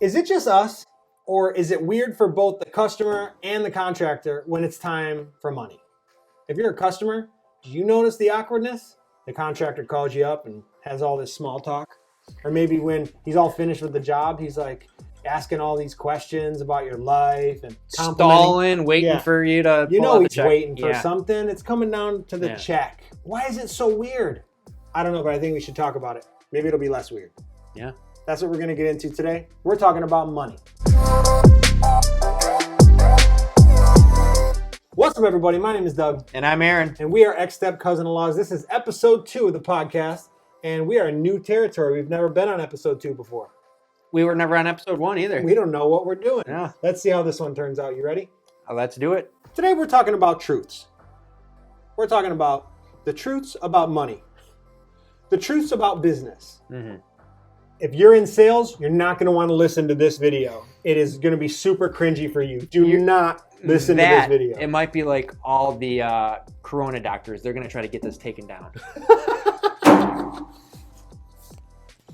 Is it just us, or is it weird for both the customer and the contractor when it's time for money? If you're a customer, do you notice the awkwardness? The contractor calls you up and has all this small talk. Or maybe when he's all finished with the job, he's like asking all these questions about your life and stalling, waiting for you to You pull know out he's the check. waiting for something. It's coming down to the check. Why is it so weird? I don't know, but I think we should talk about it. Maybe it'll be less weird. Yeah. That's what we're going to get into today. We're talking about money. What's up, everybody? My name is Doug. And I'm Aaron. And we are ex-step cousin-in-laws. This is episode 2 of the podcast. And we are in new territory. We've never been on episode 2 before. We were never on episode 1 either. We don't know what we're doing. Yeah. Let's see how this one turns out. You ready? Let's do it. Today we're talking about truths. We're talking about the truths about money. The truths about business. Mm-hmm. If you're in sales, you're not going to want to listen to this video. It is going to be super cringy for you. Do not listen to this video. It might be like all the corona doctors. They're going to try to get this taken down.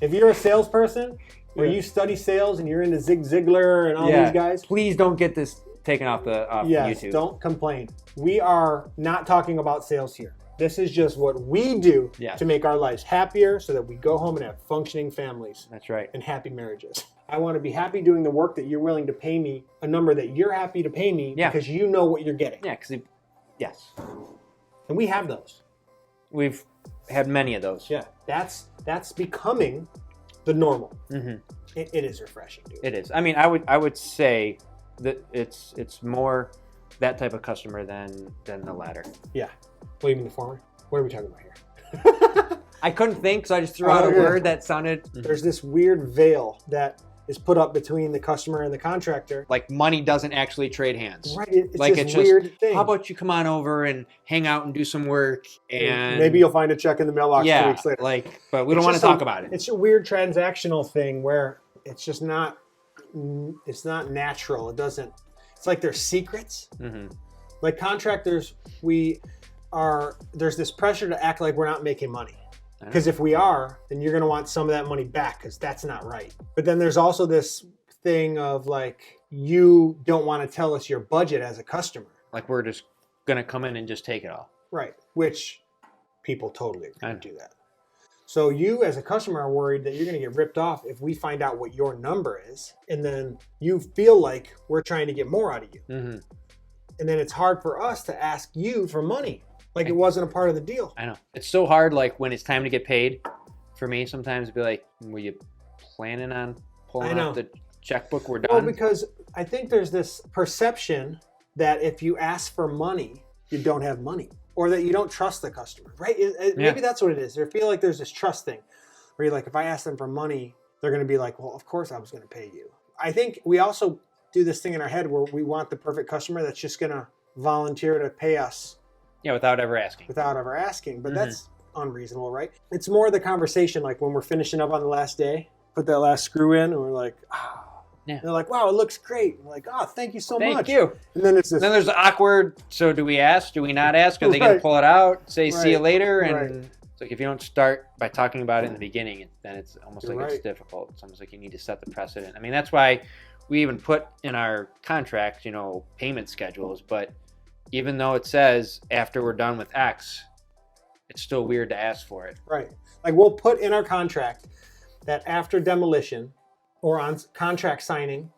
If you're a salesperson or you study sales and you're into Zig Ziglar and all these guys, please don't get this taken off YouTube. Don't complain. We are not talking about sales here. This is just what we do to make our lives happier so that we go home and have functioning families. That's right. And happy marriages. I want to be happy doing the work that you're willing to pay me, a number that you're happy to pay me because you know what you're getting. Yeah, because yes. And we have those. We've had many of those. Yeah, that's becoming the normal. Mm-hmm. It is refreshing, dude. It is. I mean, I would say that it's more that type of customer than the latter. Yeah. What do you mean the former? What are we talking about here? I couldn't think, so I just threw out a word that sounded... There's this weird veil that is put up between the customer and the contractor. Like money doesn't actually trade hands. Right. It's like this weird thing. How about you come on over and hang out and do some work and... Maybe you'll find a check in the mailbox 2 weeks later. But we don't want to talk about it. It's a weird transactional thing where it's just not... It's not natural. It doesn't... It's like there's secrets. Mm-hmm. Like contractors, there's this pressure to act like we're not making money. Because if we are, then you're going to want some of that money back because that's not right. But then there's also this thing of like, you don't want to tell us your budget as a customer. Like we're just going to come in and just take it all. Right. Which people totally do that. So you as a customer are worried that you're going to get ripped off if we find out what your number is. And then you feel like we're trying to get more out of you. Mm-hmm. And then it's hard for us to ask you for money. Like it wasn't a part of the deal. I know. It's so hard, like, when it's time to get paid, for me, sometimes to be like, were you planning on pulling out the checkbook? We're done? Well, because I think there's this perception that if you ask for money, you don't have money. Or that you don't trust the customer, right? Maybe that's what it is. I feel like there's this trust thing where you're like, if I ask them for money, they're going to be like, well, of course I was going to pay you. I think we also do this thing in our head where we want the perfect customer that's just going to volunteer to pay us. Yeah, without ever asking. But that's unreasonable, right? It's more the conversation, like when we're finishing up on the last day, put that last screw in, and we're like, Yeah. They're like, wow, it looks great. We're like, thank you so much. Thank you. And then it's this. Then there's the awkward, so do we ask? Do we not ask? Are they going to pull it out? Say, see you later? And it's like, if you don't start by talking about it in the beginning, then it's almost it's difficult. It's almost like you need to set the precedent. I mean, that's why we even put in our contract, payment schedules, but even though it says after we're done with X, it's still weird to ask for it. Right. Like we'll put in our contract that after demolition or on contract signing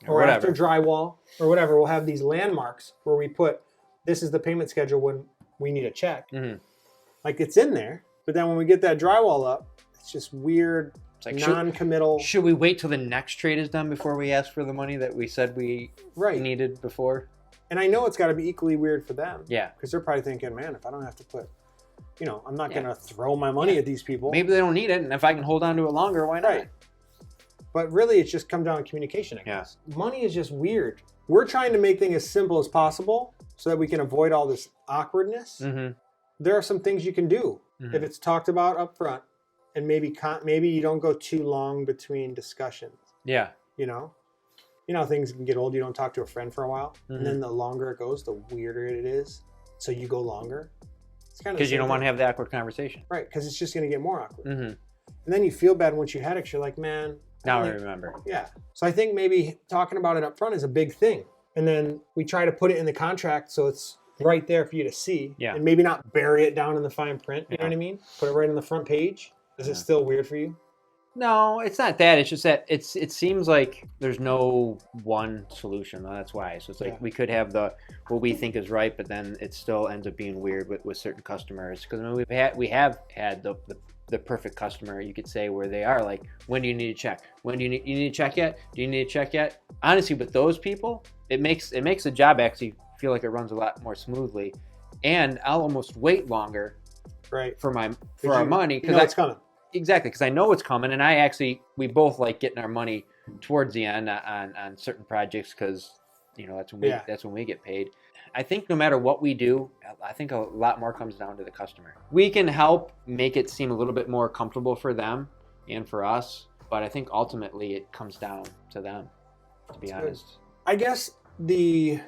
or after drywall or whatever, we'll have these landmarks where we put, this is the payment schedule when we need a check. Mm-hmm. Like it's in there, but then when we get that drywall up, it's just weird, it's like non-committal. Should we wait till the next trade is done before we ask for the money that we said we needed before? And I know it's got to be equally weird for them. Yeah. Because they're probably thinking, man, if I don't have to put, I'm not going to throw my money at these people. Maybe they don't need it. And if I can hold on to it longer, why not? Right. But really, it's just come down to communication, I guess. Money is just weird. We're trying to make things as simple as possible so that we can avoid all this awkwardness. Mm-hmm. There are some things you can do if it's talked about up front. And maybe you don't go too long between discussions. Yeah. How things can get old. You don't talk to a friend for a while. Mm-hmm. And then the longer it goes, the weirder it is. So you go longer. It's kind of because you don't want to have the awkward conversation. Right, because it's just going to get more awkward. Mm-hmm. And then you feel bad once you had it. You're like, man, Now I remember. Yeah. So I think maybe talking about it up front is a big thing. And then we try to put it in the contract so it's right there for you to see. Yeah. And maybe not bury it down in the fine print. You know what I mean? Put it right on the front page. Is it still weird for you? No, it's not that. It's just that it seems like there's no one solution. That's why. So it's like we could have what we think is right, but then it still ends up being weird with certain customers. Because we have had the perfect customer, you could say, where they are like, when do you need to check? When do you need to check yet? Do you need to check yet? Honestly, with those people, it makes the job actually feel like it runs a lot more smoothly, and I'll almost wait longer, right, for our money because it's coming. Exactly, because I know it's coming, and we both like getting our money towards the end on certain projects because that's when we get paid. I think no matter what we do, I think a lot more comes down to the customer. We can help make it seem a little bit more comfortable for them and for us, but I think ultimately it comes down to them, to be honest. I guess the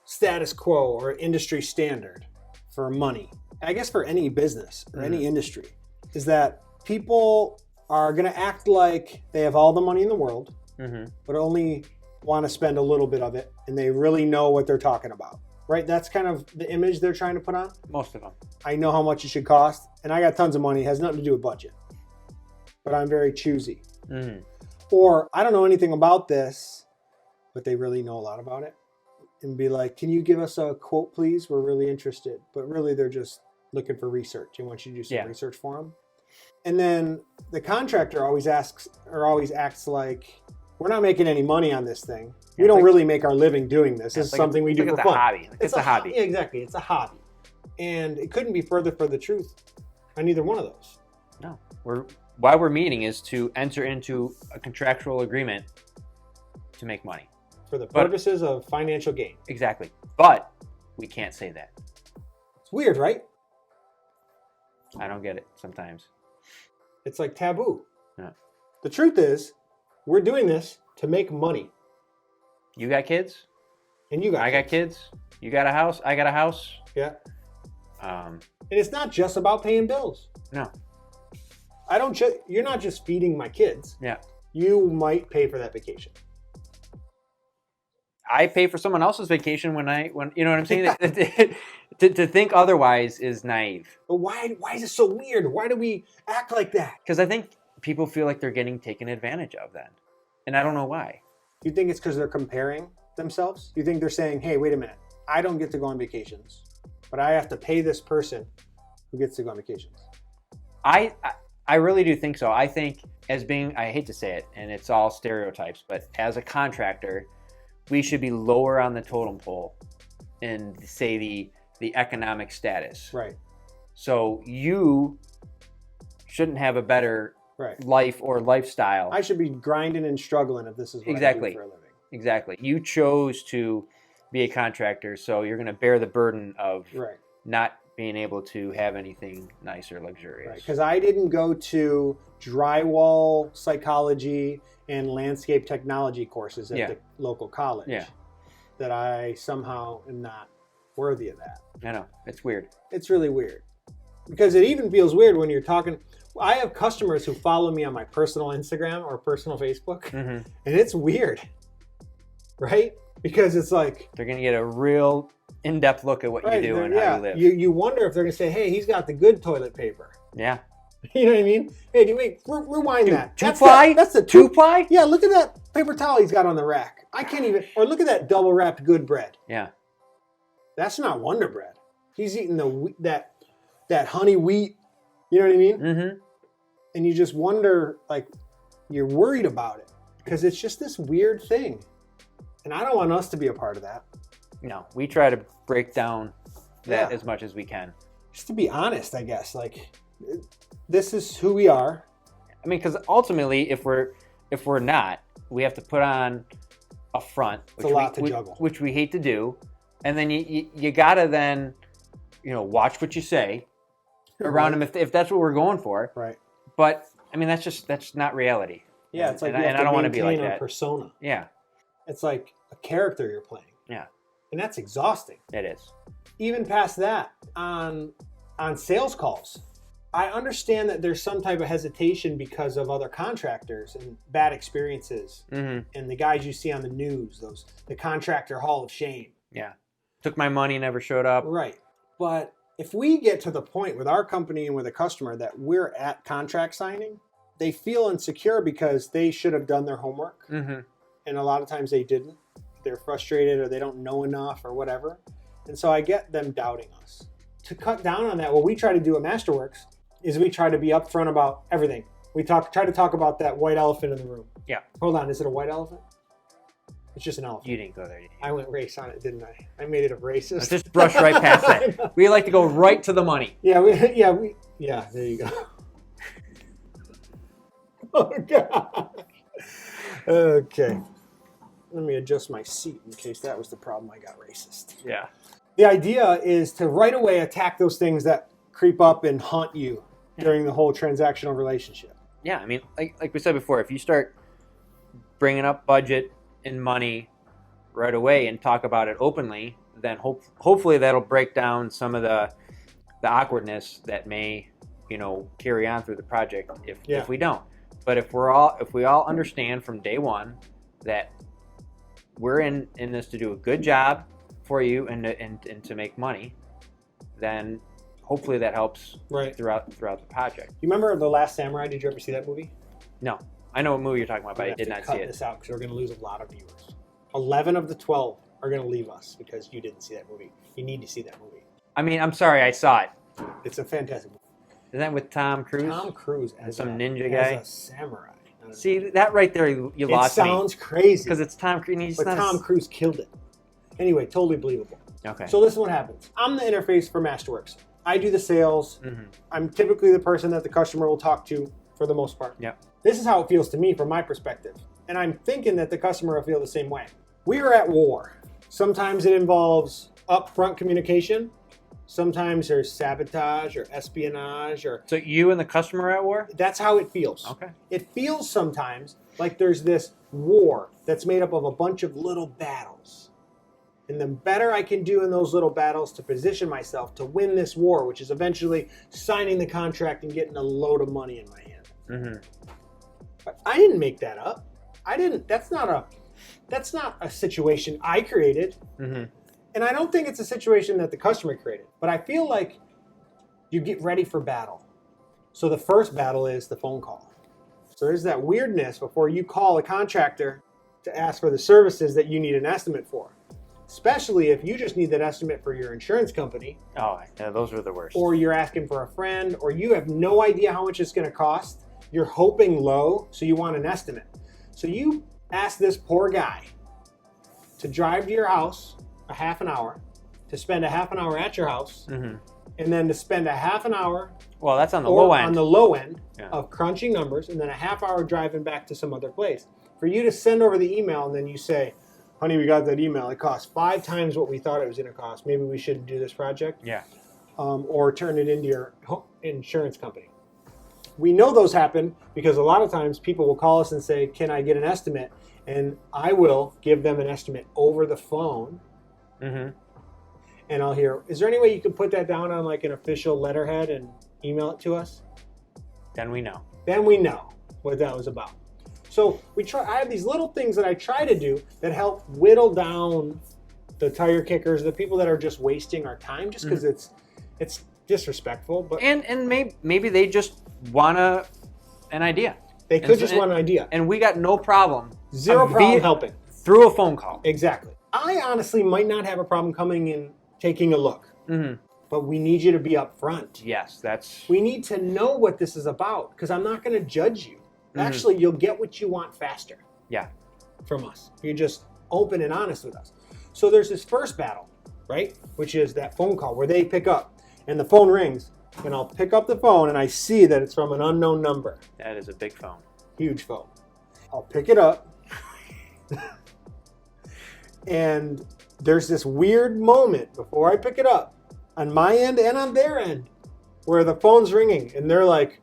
status quo or industry standard for money, I guess for any business or any industry, is that people are going to act like they have all the money in the world, but only want to spend a little bit of it, and they really know what they're talking about. Right? That's kind of the image they're trying to put on. Most of them. I know how much it should cost, and I got tons of money. It has nothing to do with budget. But I'm very choosy. Or I don't know anything about this, but they really know a lot about it. And be like, can you give us a quote, please? We're really interested. But really, they're just looking for research. They want you to do some research for them. And then the contractor always acts like, we're not making any money on this thing. We don't really make our living doing this. This is something we do for fun. Hobby. It's a hobby. Yeah, exactly. It's a hobby. And it couldn't be further from the truth on either one of those. No. Why we're meeting is to enter into a contractual agreement to make money. For the purposes of financial gain. Exactly. But we can't say that. It's weird, right? I don't get it sometimes. It's like taboo. Yeah. The truth is, we're doing this to make money. You got kids? And you got I got kids. You got a house? I got a house. Yeah. And it's not just about paying bills. No. You're not just feeding my kids. Yeah. You might pay for that vacation. I pay for someone else's vacation when you know what I'm saying? to think otherwise is naive. But why is it so weird? Why do we act like that? Because I think people feel like they're getting taken advantage of then. And I don't know why. You think it's because they're comparing themselves? You think they're saying, hey, wait a minute, I don't get to go on vacations, but I have to pay this person who gets to go on vacations? I really do think so. I think I hate to say it, and it's all stereotypes, but as a contractor, we should be lower on the totem pole in, say, the economic status. Right. So you shouldn't have a better life or lifestyle. I should be grinding and struggling if this is what I do for a living. Exactly. You chose to be a contractor, so you're going to bear the burden of not being able to have anything nice or luxurious. Right. Because I didn't go to drywall psychology and landscape technology courses at the local college. Yeah. That I somehow am not worthy of that. I know. It's weird. It's really weird. Because it even feels weird when you're talking. I have customers who follow me on my personal Instagram or personal Facebook, and it's weird, right? Because it's like they're going to get a real in-depth look at what you do and how you live. You wonder if they're going to say, hey, he's got the good toilet paper. Yeah. You know what I mean? Hey, rewind that. Two-ply? That's the two-ply? Yeah, look at that paper towel he's got on the rack. I can't even, or look at that double-wrapped good bread. Yeah. That's not Wonder Bread. He's eating that honey wheat, you know what I mean? Mm-hmm. And you just wonder, like, you're worried about it because it's just this weird thing. And I don't want us to be a part of that. No, we try to break down that as much as we can. Just to be honest, I guess, like, this is who we are. I mean, because ultimately, if we're not, we have to put on a front. It's a lot to juggle. Which we hate to do. And then you gotta then, watch what you say around them if that's what we're going for. Right. But I mean, that's not reality. Yeah, it's like and I don't want to be like that. A persona. Yeah. It's like a character you're playing. Yeah. And that's exhausting. It is. Even past that, on sales calls, I understand that there's some type of hesitation because of other contractors and bad experiences, and the guys you see on the news, the contractor hall of shame. Yeah, took my money, never showed up. Right, but if we get to the point with our company and with a customer that we're at contract signing, they feel insecure because they should have done their homework, and a lot of times they didn't. They're frustrated or they don't know enough or whatever. And so I get them doubting us. To cut down on that, what we try to do at Masterworks is we try to be upfront about everything. We try to talk about that white elephant in the room. Yeah. Hold on, is it a white elephant? It's just an elephant. You didn't go there. I went race on it, didn't I? I made it a racist. Let's just brush right past that. We like to go right to the money. Yeah, there you go. Oh, God. Okay. Let me adjust my seat in case that was the problem. I got racist. Yeah. The idea is to right away attack those things that creep up and haunt you during the whole transactional relationship. Yeah, I mean, like we said before, if you start bringing up budget and money right away and talk about it openly, then hopefully that'll break down some of the awkwardness that may, carry on through the project if we don't. But if we all understand from day one that we're in this to do a good job for you and to make money, then hopefully that helps throughout the project. You remember The Last Samurai? Did you ever see that movie? No. I know what movie you're talking about, but I did not see it. Cut this out because we're going to lose a lot of viewers. 11 of the 12 are going to leave us because you didn't see that movie. You need to see that movie. I mean, I'm sorry, I saw it. It's a fantastic movie. Is that with Tom Cruise? Tom Cruise as some ninja guy? As a samurai. See, that right there, you lost me. It sounds crazy. Because it's Tom Cruise. But Tom Cruise killed it. Anyway, totally believable. Okay. So this is what happens. I'm the interface for Masterworks. I do the sales. I'm typically the person that the customer will talk to for the most part. Yeah. This is how it feels to me from my perspective. And I'm thinking that the customer will feel the same way. We are at war. Sometimes it involves upfront communication. Sometimes there's sabotage or espionage or... So you and the customer are at war? That's how it feels. Okay. It feels sometimes like there's this war that's made up of a bunch of little battles. And the better I can do in those little battles to position myself to win this war, which is eventually signing the contract and getting a load of money in my hand. But I didn't make that up. That's not a situation I created. And I don't think it's a situation that the customer created. But I feel like you get ready for battle. So the first battle is the phone call. So there's that weirdness before you call a contractor to ask for the services that you need an estimate for. Especially if you just need that estimate for your insurance company. Oh, yeah, those are the worst. Or you're asking for a friend, or you have no idea how much it's going to cost. You're hoping low, so you want an estimate. So you ask this poor guy to drive to your house a half an hour, to spend a half an hour at your house, and then to spend a half an hour. Well, that's on the low end. On the low end of crunching numbers, and then a half hour driving back to some other place. For you to send over the email, and then you say, honey, we got that email. It cost 5 times what we thought it was going to cost. Maybe we shouldn't do this project. Yeah. Or turn it into your insurance company. We know those happen because a lot of times people will call us and say, can I get an estimate? And I will give them an estimate over the phone. And I'll hear, is there any way you can put that down on like an official letterhead and email it to us? Then we know. Then we know what that was about. So I have these little things that I try to do that help whittle down the tire kickers, the people that are just wasting our time just because it's disrespectful. But and maybe they just want an idea. They could just want an idea. And we got no problem. Zero problem helping. Through a phone call. Exactly. I honestly might not have a problem coming and taking a look. But we need you to be upfront. Yes, we need to know what this is about because I'm not going to judge you. Actually, you'll get what you want faster. Yeah. From us. You're just open and honest with us. So there's this first battle, right? Which is that phone call where they pick up and the phone rings and I'll pick up the phone and I see that it's from an unknown number. That is a big phone. Huge phone. I'll pick it up and there's this weird moment before I pick it up on my end and on their end where the phone's ringing and they're like,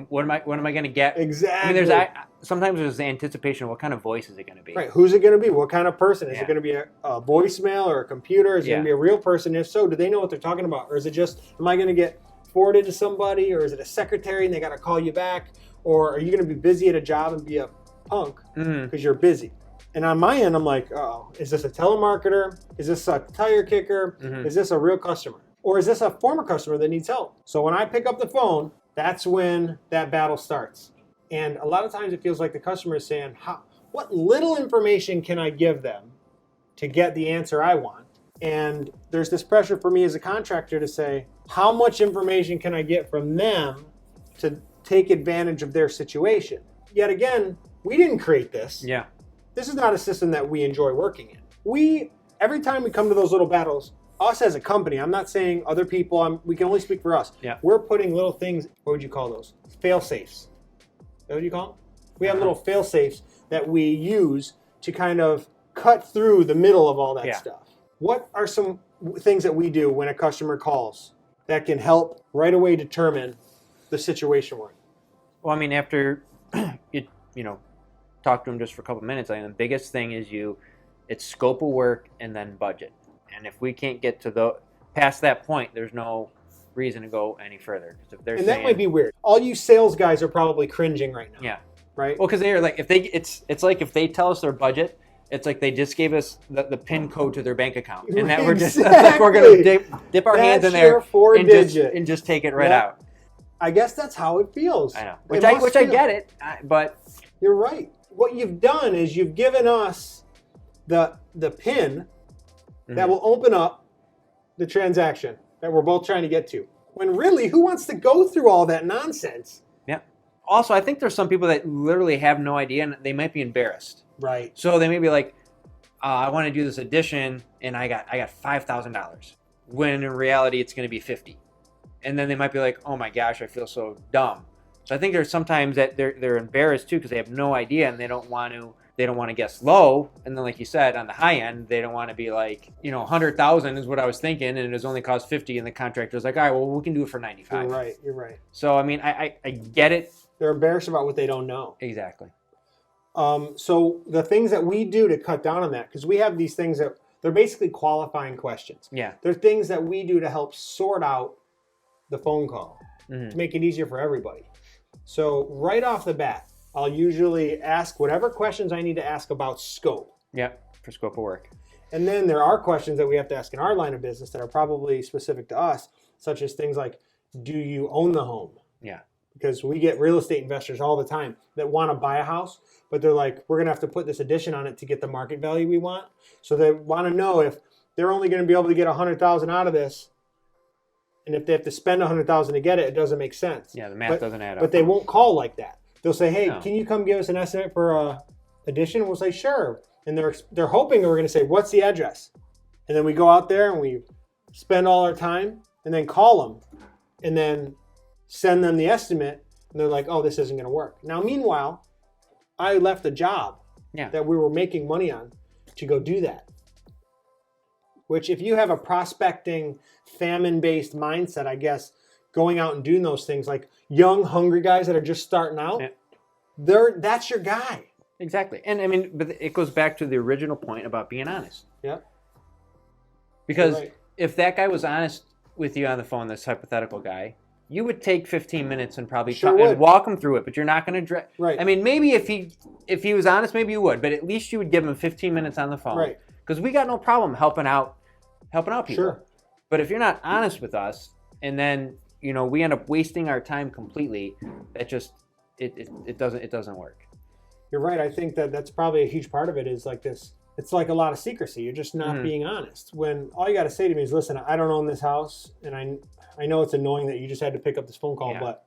what am I going to get? Exactly. I mean, sometimes there's the anticipation of what kind of voice is it going to be? Right. Who's it going to be? What kind of person? Is it going to be a voicemail or a computer? Is it going to be a real person? If so, do they know what they're talking about? Or is it just, am I going to get forwarded to somebody, or is it a secretary and they got to call you back? Or are you going to be busy at a job and be a punk because you're busy? And on my end, I'm like, oh, is this a telemarketer? Is this a tire kicker? Is this a real customer? Or is this a former customer that needs help? So when I pick up the phone, that's when that battle starts. And a lot of times it feels like the customer is saying, what little information can I give them to get the answer I want? And there's this pressure for me as a contractor to say, how much information can I get from them to take advantage of their situation? Yet again, we didn't create this. Yeah. This is not a system that we enjoy working in. Every time we come to those little battles, us as a company, I'm not saying other people, we can only speak for us. Yeah. We're putting little things, what would you call those? Fail safes. Is that what you call them? We have little fail safes that we use to kind of cut through the middle of all that stuff. What are some things that we do when a customer calls that can help right away determine the situation we're in? Well, I mean, after you talk to them just for a couple minutes, I mean, the biggest thing is it's scope of work and then budget. And if we can't get to past that point, there's no reason to go any further. If they're that might be weird. All you sales guys are probably cringing right now. Yeah. Right? Well, because they're like, it's like if they tell us their budget, it's like they just gave us the PIN code to their bank account, and that we're just we're gonna dip our hands in there and just take it right out. I guess that's how it feels. I know, which I get it, but you're right. What you've done is you've given us the PIN that will open up the transaction that we're both trying to get to. When really, who wants to go through all that nonsense? Yeah. Also, I think there's some people that literally have no idea, and they might be embarrassed. Right. So they may be like, I want to do this addition, and I got $5,000. When in reality, it's going to be $50,000. And then they might be like, oh my gosh, I feel so dumb. So I think there's sometimes that they're embarrassed too because they have no idea and they don't want to guess low. And then like you said, on the high end, they don't want to be like, 100,000 is what I was thinking, and it was only cost 50, and the contractor's like, all right, well, we can do it for 95. You're right. So I mean, I get it. They're embarrassed about what they don't know. Exactly. So the things that we do to cut down on that, because we have these things that they're basically qualifying questions. Yeah. They're things that we do to help sort out the phone call to make it easier for everybody. So right off the bat, I'll usually ask whatever questions I need to ask about scope. Yeah, for scope of work. And then there are questions that we have to ask in our line of business that are probably specific to us, such as things like, do you own the home? Yeah. Because we get real estate investors all the time that want to buy a house, but they're like, we're going to have to put this addition on it to get the market value we want. So they want to know if they're only going to be able to get $100,000 out of this. And if they have to spend $100,000 to get it, it doesn't make sense. Yeah, the math doesn't add up. But they won't call like that. They'll say, hey, can you come give us an estimate for a addition? We'll say, sure. And they're hoping we're going to say, what's the address? And then we go out there and we spend all our time and then call them and then send them the estimate. And they're like, oh, this isn't going to work. Now, meanwhile, I left a job that we were making money on to go do that. Which if you have a prospecting, famine-based mindset, I guess, going out and doing those things, like young, hungry guys that are just starting out, that's your guy. Exactly. And I mean, but it goes back to the original point about being honest. Yeah. Because if that guy was honest with you on the phone, this hypothetical guy, you would take 15 minutes and probably and walk him through it, but you're not going to I mean, maybe if he was honest, maybe you would, but at least you would give him 15 minutes on the phone. Right. Because we got no problem helping out people. Sure. But if you're not honest with us, and then we end up wasting our time completely, that just it doesn't work. You're right. I think that's probably a huge part of it is like this. It's like a lot of secrecy. You're just not being honest. When all you got to say to me is, listen, I don't own this house, and I know it's annoying that you just had to pick up this phone call, but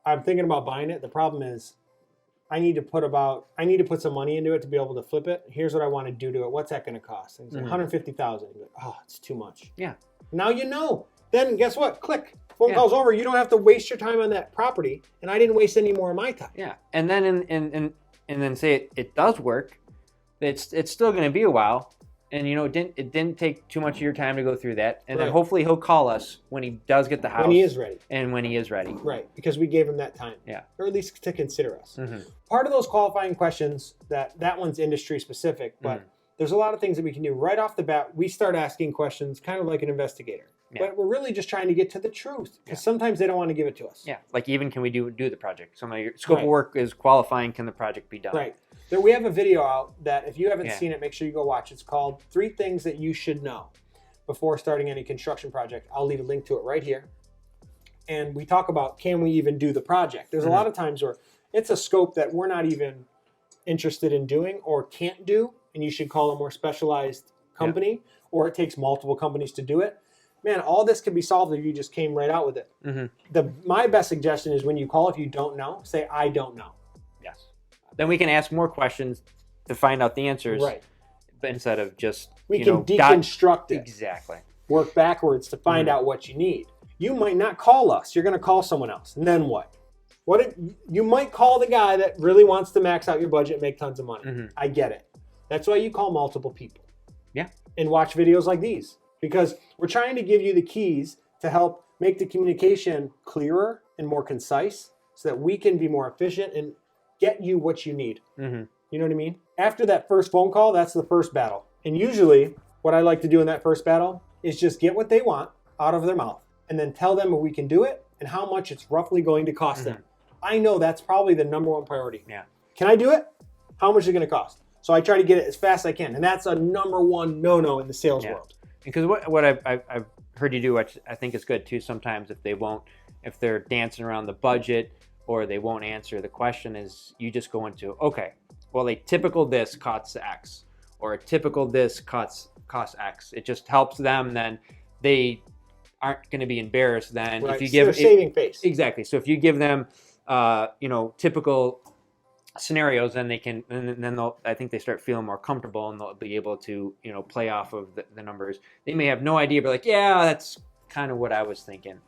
I'm thinking about buying it. The problem is I need to put some money into it to be able to flip it. Here's what I want to do to it. What's that going to cost? And it's like $150,000. Like, oh, it's too much. Yeah. Now you know. Then guess what? Click. Phone call's over. You don't have to waste your time on that property, and I didn't waste any more of my time. Yeah. And then and then say it does work. It's still going to be a while, and it didn't take too much of your time to go through that, and then hopefully he'll call us when he does get the house. When he is ready. And when he is ready. Right, because we gave him that time. Yeah. Or at least to consider us. Part of those qualifying questions, that one's industry specific, but there's a lot of things that we can do right off the bat. We start asking questions kind of like an investigator. Yeah. But we're really just trying to get to the truth because sometimes they don't want to give it to us. Yeah, like even can we do the project? Some of your scope of work is qualifying. Can the project be done? Right. We have a video out that if you haven't seen it, make sure you go watch. It's called 3 Things That You Should Know Before Starting Any Construction Project. I'll leave a link to it right here. And we talk about, can we even do the project? There's a lot of times where it's a scope that we're not even interested in doing or can't do, and you should call a more specialized company, or it takes multiple companies to do it. Man, all this could be solved if you just came right out with it. My best suggestion is when you call, if you don't know, say, I don't know. Yes. Then we can ask more questions to find out the answers. Right. But instead of just, we can deconstruct it. Exactly. Work backwards to find out what you need. You might not call us. You're going to call someone else. And then what? You might call the guy that really wants to max out your budget and make tons of money. I get it. That's why you call multiple people. Yeah. And watch videos like these. Because we're trying to give you the keys to help make the communication clearer and more concise so that we can be more efficient and get you what you need. You know what I mean? After that first phone call, that's the first battle. And usually what I like to do in that first battle is just get what they want out of their mouth and then tell them if we can do it and how much it's roughly going to cost them. I know that's probably the number one priority. Yeah. Can I do it? How much is it going to cost? So I try to get it as fast as I can. And that's a number one no-no in the sales world. Because what I've heard you do, which I think is good too, sometimes if they're dancing around the budget or they won't answer the question, is you just go into, okay, well, a typical this costs X or a typical this costs X. It just helps them, then they aren't going to be embarrassed then. Right. If you give they're saving face. Exactly. So if you give them typical scenarios, then they can, and then I think they start feeling more comfortable and they'll be able to, play off of the numbers. They may have no idea, but like, yeah, that's kind of what I was thinking,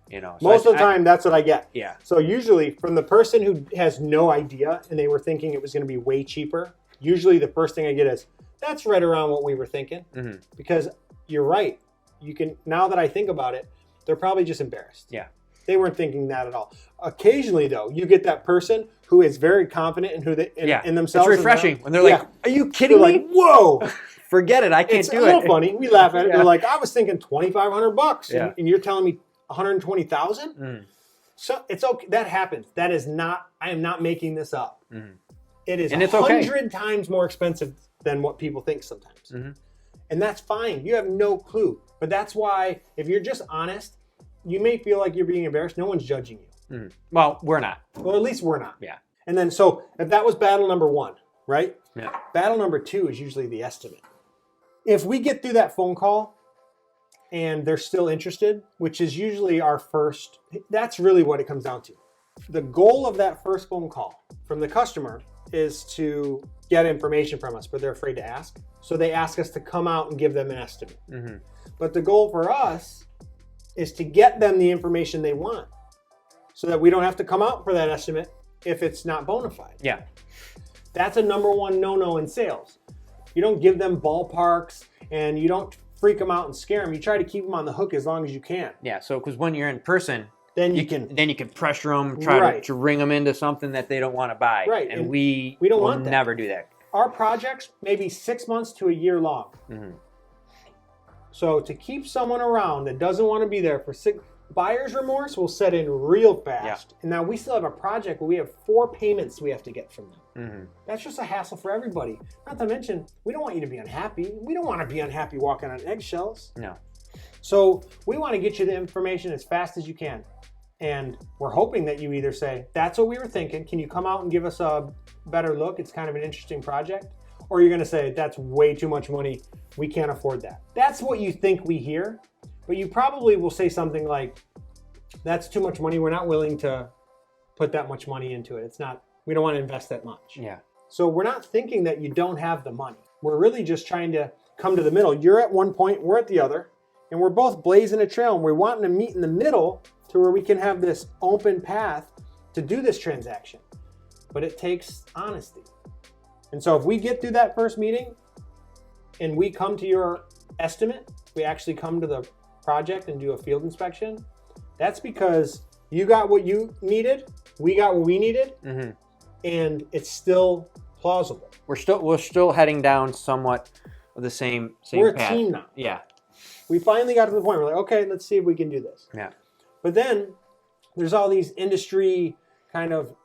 So most of the time, that's what I get. Yeah. So usually from the person who has no idea and they were thinking it was going to be way cheaper, usually the first thing I get is, that's right around what we were thinking. Because you're right. Now that I think about it, they're probably just embarrassed. Yeah. They weren't thinking that at all. Occasionally, though, you get that person who is very confident in who they in themselves. It's refreshing when they're like, "Are you kidding me?" Like, "Whoa, forget it! I can't do it." It's a little funny. We laugh at it. They're like, "I was thinking $2,500, and you're telling me $120,000." So it's okay. That happens. That is not. I am not making this up. It is 100 times more expensive than what people think sometimes, and that's fine. You have no clue. But that's why, if you're just honest, you may feel like you're being embarrassed. No one's judging you. Well, we're not. Well, at least we're not. Yeah. And then, so if that was battle number 1, right? Yeah. Battle number 2 is usually the estimate. If we get through that phone call and they're still interested, which is usually our first, that's really what it comes down to. The goal of that first phone call from the customer is to get information from us, but they're afraid to ask. So they ask us to come out and give them an estimate. But the goal for us is to get them the information they want so that we don't have to come out for that estimate if it's not bona fide. Yeah. That's a number one no-no in sales. You don't give them ballparks and you don't freak them out and scare them. You try to keep them on the hook as long as you can. Yeah, so because when you're in person, then you can pressure them, try to ring them into something that they don't want to buy. Right. And we don't want that. Never do that. Our projects may be 6 months to a year long. So to keep someone around that doesn't want to be there for buyer's remorse will set in real fast. And now we still have a project where we have 4 payments we have to get from them. That's just a hassle for everybody. Not to mention, we don't want you to be unhappy. We don't want to be unhappy walking on eggshells. No. So we want to get you the information as fast as you can. And we're hoping that you either say, that's what we were thinking. Can you come out and give us a better look? It's kind of an interesting project. Or you're going to say, that's way too much money. We can't afford that. That's what you think we hear. But you probably will say something like, that's too much money. We're not willing to put that much money into it. We don't want to invest that much. Yeah. So we're not thinking that you don't have the money. We're really just trying to come to the middle. You're at one point, we're at the other, and we're both blazing a trail, and we're wanting to meet in the middle to where we can have this open path to do this transaction. But it takes honesty. And so if we get through that first meeting and we come to your estimate, we actually come to the project and do a field inspection, that's because you got what you needed, we got what we needed, and it's still plausible. We're still heading down somewhat of the same We're path. a team now. Yeah. We finally got to the point where we're like, okay, let's see if we can do this. Yeah. But then there's all these industry kind of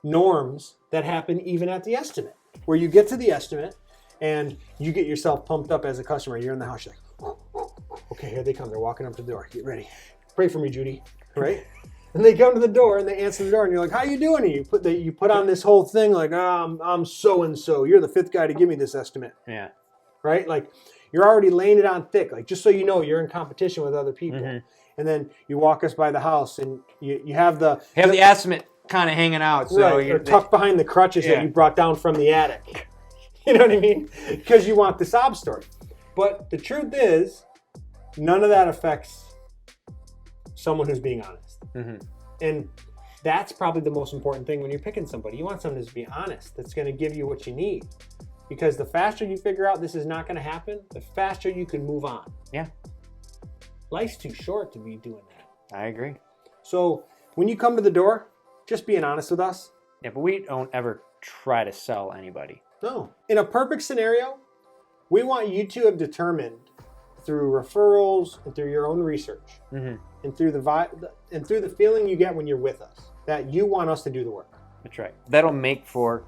norms that happen even at the estimate, where you get to the estimate and you get yourself pumped up as a customer. You're in the house, you're like, okay, here they come. They're walking up to the door. Get ready. Pray for me, Judy. Right? And they come to the door and they answer the door and you're like, how you doing? And you put on this whole thing like, I'm so-and-so. You're the fifth guy to give me this estimate. Yeah. Right? Like you're already laying it on thick. Like just so you know, you're in competition with other people. Mm-hmm. And then you walk us by the house and you have the estimate kind of hanging out. So right, you're tucked behind the crutches that you brought down from the attic. You know what I mean? Because you want the sob story. But the truth is, none of that affects someone who's being honest. Mm-hmm. And that's probably the most important thing when you're picking somebody. You want someone to be honest, that's going to give you what you need. Because the faster you figure out this is not going to happen, the faster you can move on. Yeah. Life's too short to be doing that. I agree. So when you come to the door, just being honest with us. Yeah, but we don't ever try to sell anybody. No. In a perfect scenario, we want you to have determined through referrals and through your own research mm-hmm. and through the feeling you get when you're with us that you want us to do the work. That's right. That'll make for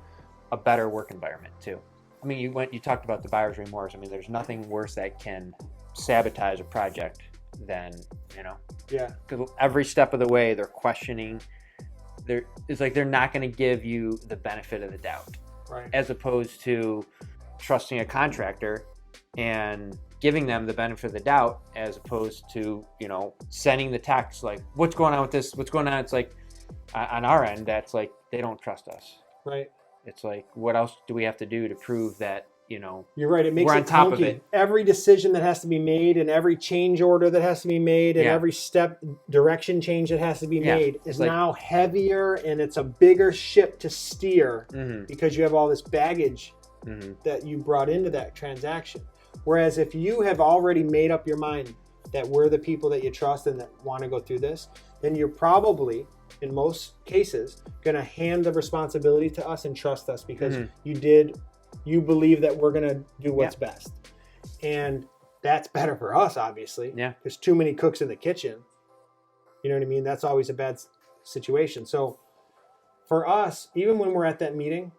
a better work environment too. I mean, you talked about the buyer's remorse. I mean, there's nothing worse that can sabotage a project than, Yeah. Because every step of the way they're questioning. It's like they're not going to give you the benefit of the doubt. Right. As opposed to trusting a contractor and giving them the benefit of the doubt, as opposed to, sending the text like, what's going on with this? What's going on? It's like, on our end, that's like, they don't trust us. Right. It's like, what else do we have to do to prove that, you're right. It makes we're it on top clunky. of it. Every decision that has to be made and every change order that has to be made and every step direction change that has to be made is now heavier and it's a bigger ship to steer mm-hmm. because you have all this baggage mm-hmm. that you brought into that transaction. Whereas if you have already made up your mind that we're the people that you trust and that want to go through this, then you're probably, in most cases, going to hand the responsibility to us and trust us because mm-hmm. You believe that we're going to do what's best. And that's better for us, obviously. Yeah. There's too many cooks in the kitchen. You know what I mean? That's always a bad situation. So for us, even when we're at that meeting,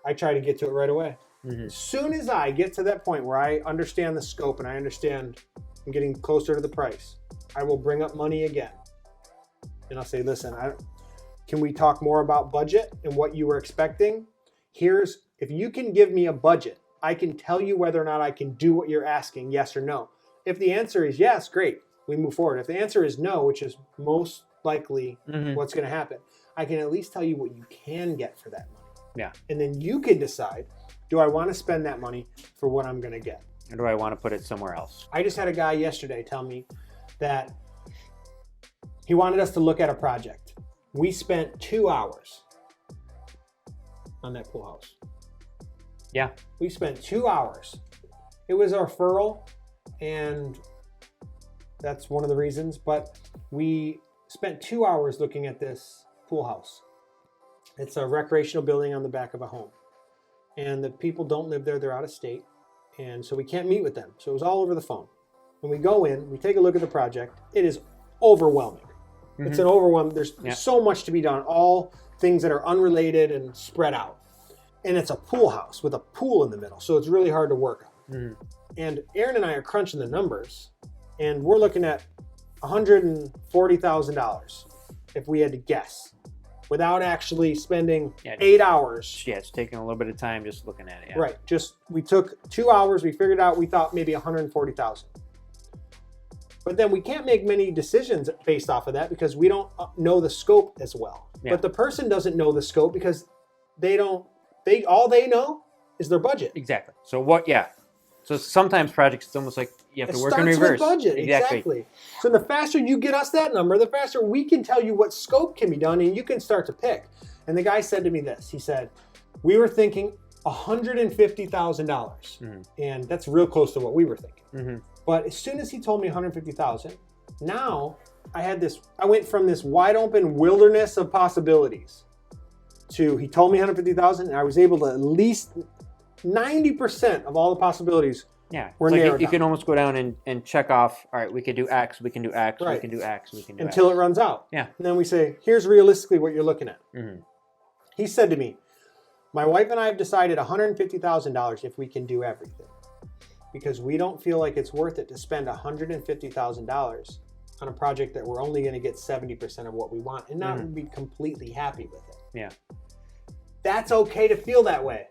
I try to get to it right away. Mm-hmm. As soon as I get to that point where I understand the scope and I understand I'm getting closer to the price, I will bring up money again. And I'll say, listen, can we talk more about budget and what you were expecting? If you can give me a budget, I can tell you whether or not I can do what you're asking, yes or no. If the answer is yes, great, we move forward. If the answer is no, which is most likely mm-hmm. what's going to happen, I can at least tell you what you can get for that money. Yeah. And then you can decide, do I want to spend that money for what I'm going to get? Or do I want to put it somewhere else? I just had a guy yesterday tell me that he wanted us to look at a project. We spent 2 hours on that pool house. Yeah. We spent 2 hours. It was our referral, and that's one of the reasons, but we spent 2 hours looking at this pool house. It's a recreational building on the back of a home. And the people don't live there, they're out of state. And so we can't meet with them. So it was all over the phone. When we go in, we take a look at the project. It is overwhelming. Mm-hmm. It's an overwhelming. There's so much to be done. All things that are unrelated and spread out. And it's a pool house with a pool in the middle. So it's really hard to work on. Mm-hmm. And Aaron and I are crunching the numbers. And we're looking at $140,000 if we had to guess. Without actually spending 8 hours. Yeah, it's taking a little bit of time just looking at it. Yeah. Right. We took 2 hours. We figured out, we thought maybe $140,000. But then we can't make many decisions based off of that because we don't know the scope as well. Yeah. But the person doesn't know the scope because all they know is their budget. Exactly. So sometimes projects, it's almost like you have to work in reverse. It starts with budget, exactly. So the faster you get us that number, the faster we can tell you what scope can be done and you can start to pick. And the guy said to me this, he said, we were thinking $150,000. Mm-hmm. And that's real close to what we were thinking. Mm-hmm. But as soon as he told me $150,000, now I went from this wide open wilderness of possibilities to, he told me 150,000, and I was able to at least 90% of all the possibilities. Yeah, were it's narrowed like you down. can almost go down and check off. All right, we could do X, we can do X, Right. we can do X, we can do until X. it runs out. Yeah. And then we say, here's realistically what you're looking at. Mm-hmm. He said to me, my wife and I have decided $150,000 if we can do everything, because we don't feel like it's worth it to spend $150,000 on a project that we're only going to get 70% of what we want and not be completely happy with it. Yeah. That's okay to feel that way.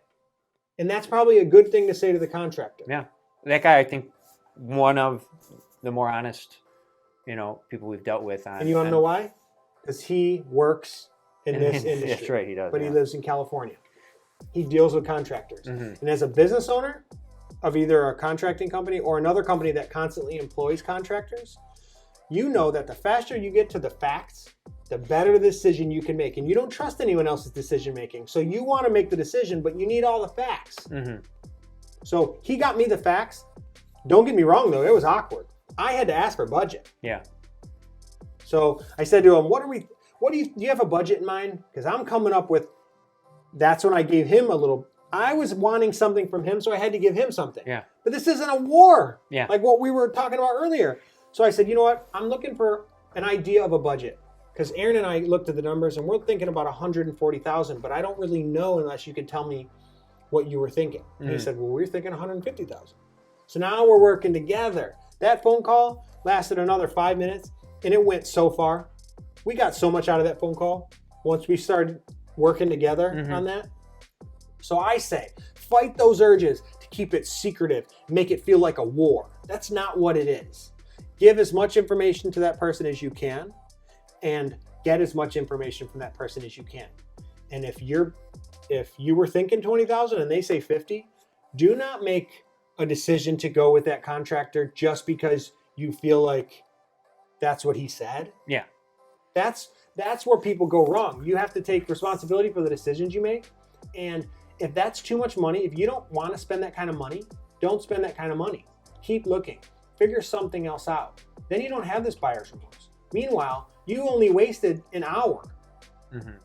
And that's probably a good thing to say to the contractor. Yeah. That guy, I think, one of the more honest, people we've dealt with. And you want to know why? Because he works in this industry. That's right, he does. But he lives in California. He deals with contractors. And as a business owner of either a contracting company or another company that constantly employs contractors, you know that the faster you get to the facts, the better the decision you can make. And you don't trust anyone else's decision making. So you want to make the decision, but you need all the facts. So he got me the facts. Don't get me wrong, though. It was awkward. I had to ask for budget. Yeah. So I said to him, do you have a budget in mind? Because I'm coming up with, that's when I gave him I was wanting something from him, so I had to give him something. Yeah. But this isn't a war. Yeah. Like what we were talking about earlier. So I said, you know what? I'm looking for an idea of a budget. Because Aaron and I looked at the numbers and we're thinking about 140,000, but I don't really know unless you could tell me what you were thinking. And he said, well, we were thinking 150,000. So now we're working together. That phone call lasted another 5 minutes and it went so far. We got so much out of that phone call once we started working together on that. So I say, fight those urges to keep it secretive, make it feel like a war. That's not what it is. Give as much information to that person as you can and get as much information from that person as you can. And if you were thinking 20,000 and they say 50, do not make a decision to go with that contractor just because you feel like that's what he said. Yeah. That's where people go wrong. You have to take responsibility for the decisions you make. And if that's too much money, if you don't want to spend that kind of money, don't spend that kind of money. Keep looking. Figure something else out. Then you don't have this buyer's remorse. Meanwhile, you only wasted an hour. And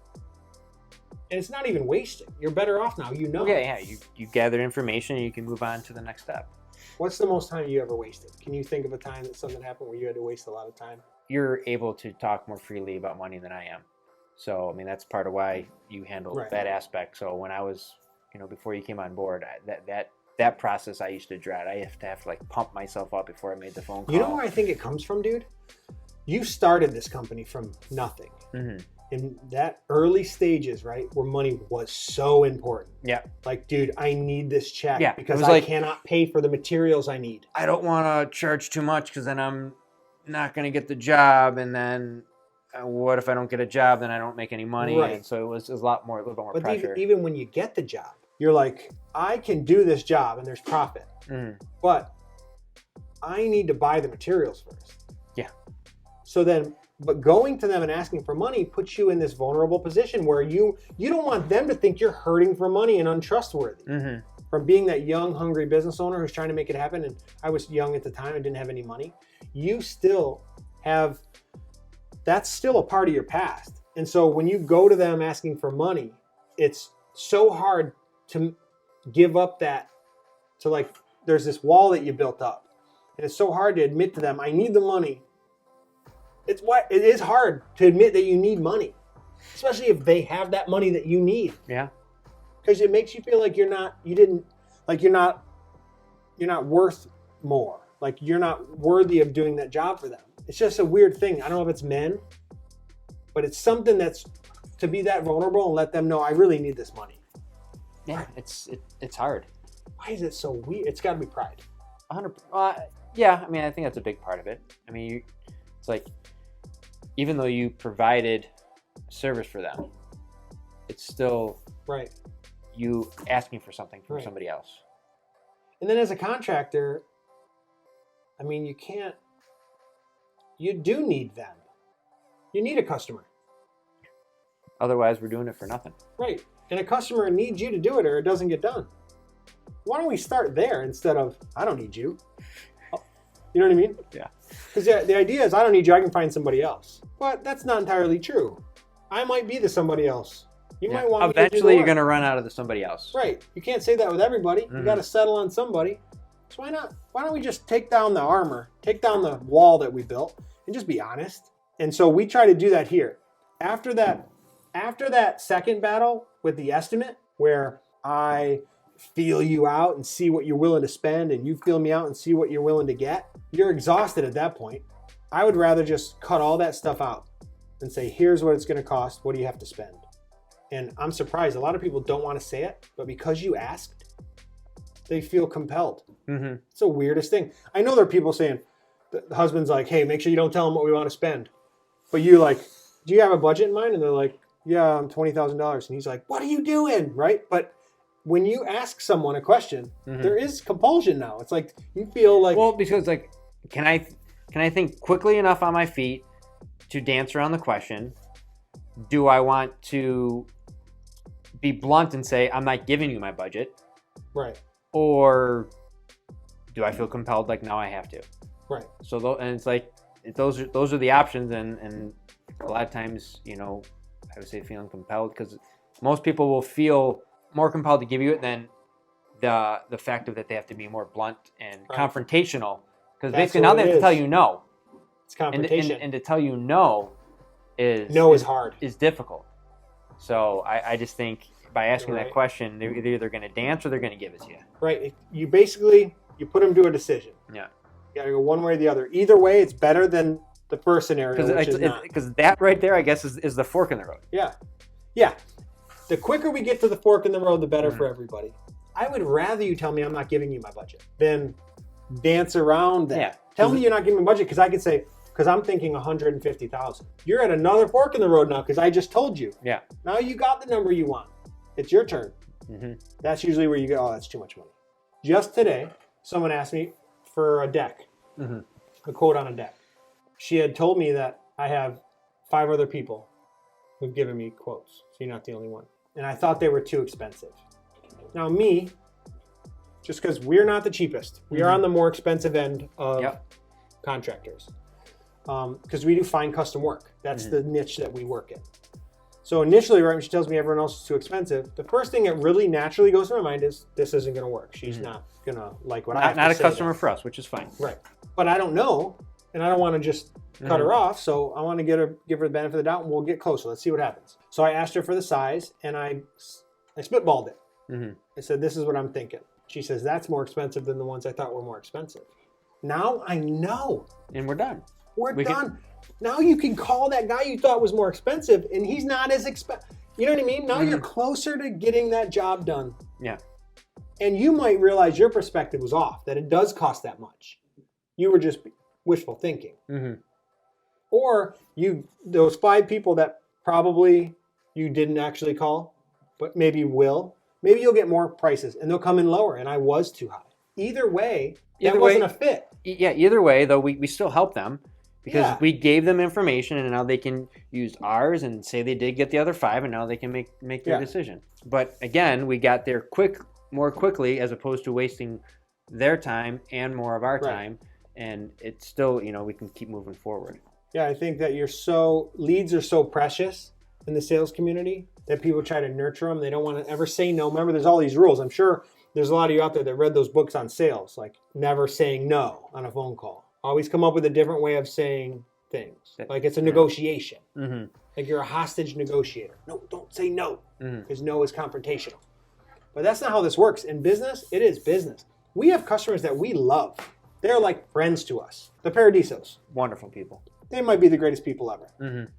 it's not even wasting. You're better off now. You know. Yeah. You gather information and you can move on to the next step. What's the most time you ever wasted? Can you think of a time that something happened where you had to waste a lot of time? You're able to talk more freely about money than I am. So, I mean, that's part of why you handle that aspect. So when I was, before you came on board, that process I used to dread. I have to like pump myself up before I made the phone call. You know where I think it comes from, dude? You started this company from nothing. In that early stages, right, where money was so important. Yeah. Like, dude, I need this check because I cannot pay for the materials I need. I don't want to charge too much because then I'm not going to get the job. And then what if I don't get a job? Then I don't make any money. Right. And so it was a little bit more but pressure. Even when you get the job, you're like, I can do this job and there's profit. But I need to buy the materials first. Yeah. So then, but going to them and asking for money puts you in this vulnerable position where you don't want them to think you're hurting for money and untrustworthy. From being that young, hungry business owner who's trying to make it happen, and I was young at the time and didn't have any money, you still have, that's still a part of your past. And so when you go to them asking for money, it's so hard to give up that, to like, there's this wall that you built up. And it's so hard to admit to them, I need the money. It is hard to admit that you need money, especially if they have that money that you need. Yeah. Because it makes you feel like you're not worth more. Like you're not worthy of doing that job for them. It's just a weird thing. I don't know if it's men, but it's something that's to be that vulnerable and let them know I really need this money. Yeah, it's hard. Why is it so weird? It's got to be pride. 100%. Yeah, I mean, I think that's a big part of it. I mean, it's like, even though you provided service for them, it's still right. You asking for something from somebody else. And then as a contractor, I mean, you do need them. You need a customer. Otherwise, we're doing it for nothing. Right. And a customer needs you to do it or it doesn't get done. Why don't we start there instead of, I don't need you. You know what I mean? Yeah. Because the idea is, I don't need you, I can find somebody else. But that's not entirely true. I might be the somebody else You might want eventually you're going to run out of somebody else. Right. You can't say that with everybody. You got to settle on somebody. So why not? Why don't we just take down the armor, take down the wall that we built, and just be honest? And so we try to do that here. After that second battle with the estimate, where I feel you out and see what you're willing to spend, and you feel me out and see what you're willing to get, you're exhausted at that point. I would rather just cut all that stuff out and say, here's what it's going to cost. What do you have to spend? And I'm surprised. A lot of people don't want to say it, but because you asked, they feel compelled. It's the weirdest thing. I know there are people saying, the husband's like, hey, make sure you don't tell them what we want to spend. But you like, do you have a budget in mind? And they're like, yeah, I'm $20,000. And he's like, what are you doing? Right? But when you ask someone a question, there is compulsion now. It's like, you feel like... Well, because like, can I think quickly enough on my feet to dance around the question? Do I want to be blunt and say, I'm not giving you my budget? Right. Or do I feel compelled like, now I have to? Right. So, and it's like, those are the options. And a lot of times, you know, I would say feeling compelled, because most people will feel more compelled to give you it than the fact of that they have to be more blunt and confrontational. Because basically now they have to tell you no. It's confrontation. And to tell you no is hard. Is difficult. So I just think by asking that question, they're either going to dance or they're going to give it to you. Right. You basically, you put them to a decision. Yeah. You got to go one way or the other. Either way, it's better than the first scenario, because that right there, I guess, is the fork in the road. Yeah. Yeah. The quicker we get to the fork in the road, the better for everybody. I would rather you tell me I'm not giving you my budget than dance around that. Yeah. Tell me you're not giving me budget, because I could say, because I'm thinking 150,000. You're at another fork in the road now, because I just told you. Yeah. Now you got the number you want. It's your turn. That's usually where you go, oh, that's too much money. Just today, someone asked me for a deck, a quote on a deck. She had told me that I have 5 other people who've given me quotes, so you're not the only one. And I thought they were too expensive. Now me, just because we're not the cheapest, we are on the more expensive end of contractors, because we do fine custom work. That's the niche that we work in. So initially, right when she tells me everyone else is too expensive, the first thing that really naturally goes through my mind is, this isn't going to work. She's not going to like what I have to say. Not a customer for us, which is fine. Right. But I don't know, and I don't want to just cut her off, so I want to give her the benefit of the doubt, and we'll get closer. Let's see what happens. So I asked her for the size, and I spitballed it. I said, this is what I'm thinking. She says, that's more expensive than the ones I thought were more expensive. Now I know. And we're done. We're done. Now you can call that guy you thought was more expensive, and he's not as expensive. You know what I mean? Now you're closer to getting that job done. Yeah. And you might realize your perspective was off, that it does cost that much. You were just wishful thinking. Or those 5 people that probably you didn't actually call, but maybe will. Maybe you'll get more prices, and they'll come in lower, and I was too high. Either way, that wasn't a fit. Yeah, either way, though, we still help them. Because we gave them information, and now they can use ours and say they did get the other 5, and now they can make their decision. But again, we got there more quickly, as opposed to wasting their time and more of our time. And it's still, we can keep moving forward. Yeah, I think that leads are so precious in the sales community that people try to nurture them. They don't want to ever say no. Remember, there's all these rules. I'm sure there's a lot of you out there that read those books on sales, like never saying no on a phone call. Always come up with a different way of saying things. Like it's a negotiation. Like you're a hostage negotiator. No, don't say no, because no is confrontational. But that's not how this works. In business, it is business. We have customers that we love. They're like friends to us. The Paradisos. Wonderful people. They might be the greatest people ever.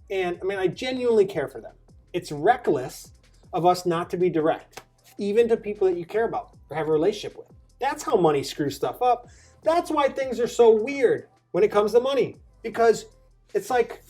And I mean, I genuinely care for them. It's reckless of us not to be direct, even to people that you care about or have a relationship with. That's how money screws stuff up. That's why things are so weird when it comes to money, because it's like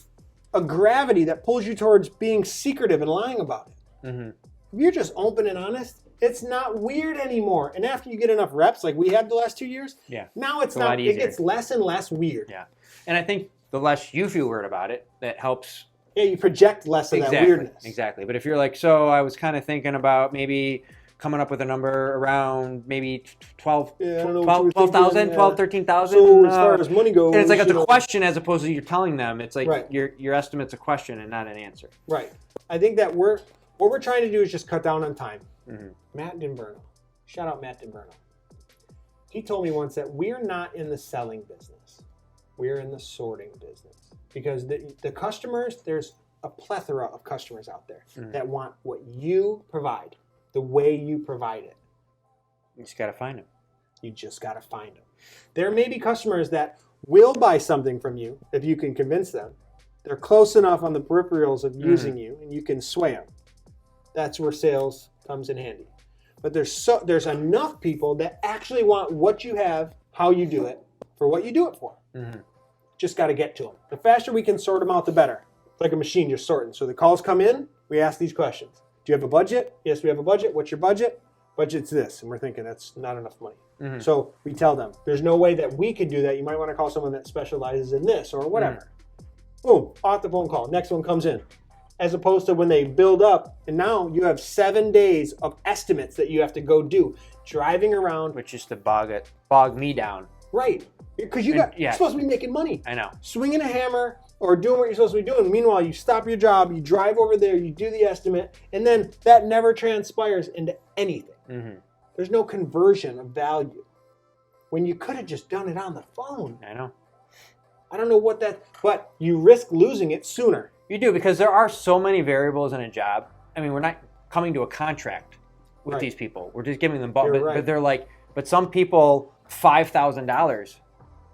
a gravity that pulls you towards being secretive and lying about it. If you're just open and honest, it's not weird anymore. And after you get enough reps, like we had the last 2 years, now it's not. It gets less and less weird. Yeah, and I think the less you feel weird about it, that helps. Yeah, you project less of that weirdness. Exactly. But if you're like, so I was kind of thinking about maybe coming up with a number around maybe 12,000, 13,000. So as far as money goes, and it's like it's a question as opposed to you're telling them. It's like right. your estimate's a question and not an answer. Right. I think that what we're trying to do is just cut down on time. Mm-hmm. Matt Dimberno, shout out Matt Dimberno. He told me once that we're not in the selling business. We're in the sorting business because the customers, there's a plethora of customers out there that want what you provide, the way you provide it. You just got to find them. You just got to find them. There may be customers that will buy something from you if you can convince them. They're close enough on the peripherals of using you and you can sway them. That's where sales comes in handy. But there's enough people that actually want what you have, how you do it, for what you do it for. Mm-hmm. Just got to get to them. The faster we can sort them out, the better. It's like a machine you're sorting. So the calls come in, we ask these questions. Do you have a budget? Yes, we have a budget. What's your budget? Budget's this. And we're thinking that's not enough money. Mm-hmm. So we tell them, there's no way that we could do that. You might want to call someone that specializes in this or whatever. Mm-hmm. Boom, off the phone call. Next one comes in. As opposed to when they build up, and now you have 7 days of estimates that you have to go do, driving around. Which is to bog me down. Right. Because you're supposed to be making money. I know. Swinging a hammer or doing what you're supposed to be doing. Meanwhile, you stop your job, you drive over there, you do the estimate, and then that never transpires into anything. Mm-hmm. There's no conversion of value when you could have just done it on the phone. I know. I don't know but you risk losing it sooner. You do, because there are so many variables in a job. I mean, we're not coming to a contract with these people. We're just giving them, but they're like, but some people, $5,000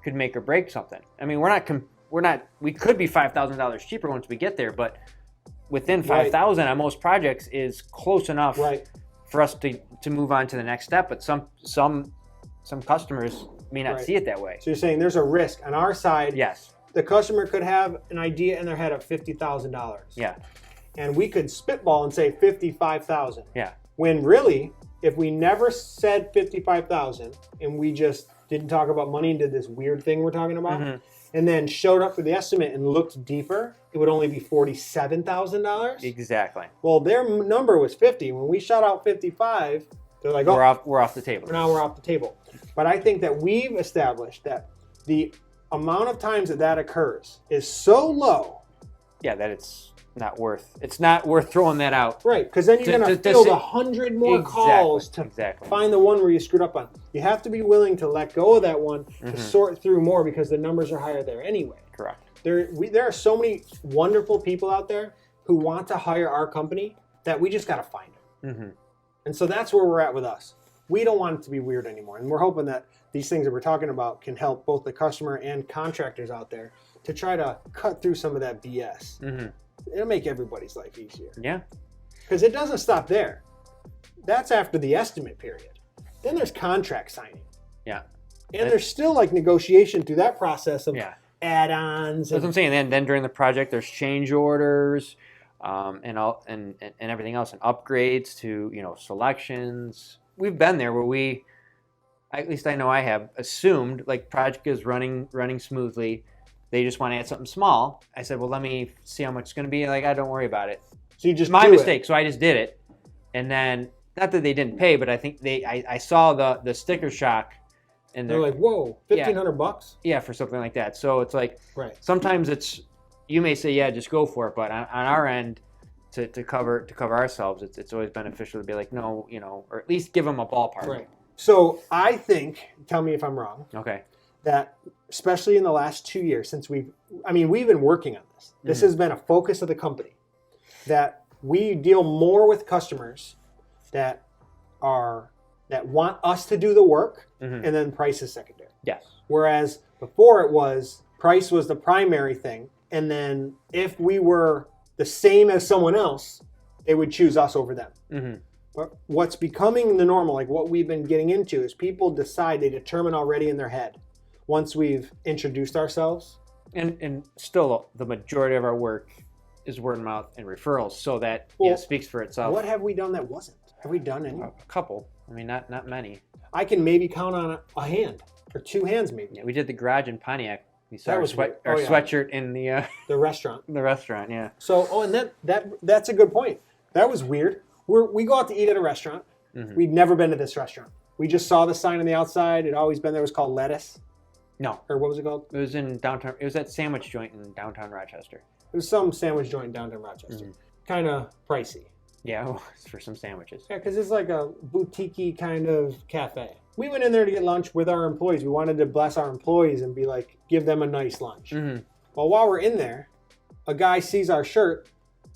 could make or break something. I mean, we could be $5,000 cheaper once we get there, but within 5,000 on most projects is close enough for us to move on to the next step. But some customers may not see it that way. So you're saying there's a risk on our side. Yes. The customer could have an idea in their head of $50,000. Yeah. And we could spitball and say $55,000. Yeah. When really, if we never said $55,000 and we just didn't talk about money and did this weird thing we're talking about, and then showed up for the estimate and looked deeper, it would only be $47,000. Exactly. Well, their number was 50. When we shot out 55, they're like, oh, we're off the table. Now we're off the table. But I think that we've established that the amount of times that occurs is so low. Yeah, that it's not worth throwing that out. Right, because then you're going to field 100 more calls to find the one where you screwed up on. You have to be willing to let go of that one to sort through more because the numbers are higher there anyway. Correct. There are so many wonderful people out there who want to hire our company that we just got to find them. Mm-hmm. And so that's where we're at with us. We don't want it to be weird anymore. And we're hoping that these things that we're talking about can help both the customer and contractors out there to try to cut through some of that BS. Mm-hmm. It'll make everybody's life easier. Yeah. Because it doesn't stop there. That's after the estimate period. Then there's contract signing. Yeah. And there's still like negotiation through that process of add-ons. That's what I'm saying. Then during the project, there's change orders and everything else, and upgrades to selections. We've been there where at least I know I have assumed like project is running smoothly. They just want to add something small. I said, well, let me see how much it's going to be. Like, don't worry about it. So you just my mistake. So I just did it, and then not that they didn't pay, but I think I saw the sticker shock, and they're like, whoa, $1,500? Yeah, for something like that. So it's like sometimes you may say just go for it, but on our end, to cover ourselves, it's always beneficial to be like no, or at least give them a ballpark. Right. So I think, tell me if I'm wrong. Okay. That especially in the last 2 years since we've been working on this. This has been a focus of the company, that we deal more with customers that want us to do the work, and then price is secondary. Yes. Whereas before price was the primary thing, and then if we were the same as someone else, they would choose us over them. Mm-hmm. But what's becoming the normal, like what we've been getting into, is people they determine already in their head, once we've introduced ourselves. And still the majority of our work is word of mouth and referrals, so that speaks for itself. What have we done that wasn't? Have we done any? A couple. I mean, not many. I can maybe count on a hand, or two hands maybe. Yeah, we did the garage in Pontiac. We saw our sweatshirt in the restaurant. The restaurant, yeah. So, and that's a good point. That was weird. We go out to eat at a restaurant. Mm-hmm. We'd never been to this restaurant. We just saw the sign on the outside. It'd always been there. It was called Lettuce. No. Or what was it called? It was in downtown. It was that sandwich joint in downtown Rochester. It was some sandwich joint in downtown Rochester. Kind of pricey. Yeah, for some sandwiches. Yeah, because it's like a boutique-y kind of cafe. We went in there to get lunch with our employees. We wanted to bless our employees and be like, give them a nice lunch. Mm-hmm. Well, while we're in there, a guy sees our shirt,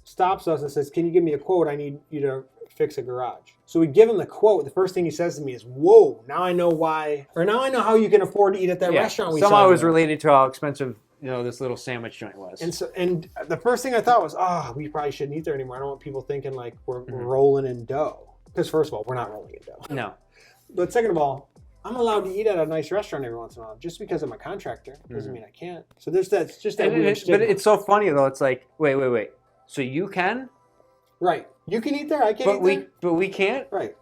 stops us and says, can you give me a quote? I need you to fix a garage. So we give him the quote. The first thing he says to me is, whoa, now I know why, or now I know how you can afford to eat at that restaurant we saw. Somehow it was related to how expensive, this little sandwich joint was. And the first thing I thought was, we probably shouldn't eat there anymore. I don't want people thinking like we're rolling in dough. Because first of all, we're not rolling in dough. No. But second of all, I'm allowed to eat at a nice restaurant every once in a while. Just because I'm a contractor doesn't mean I can't. So there's that, it's just that weird stigma. But it's so funny though. It's like, wait. So you can? Right. You can eat there. I can't eat there. But we can't? Right.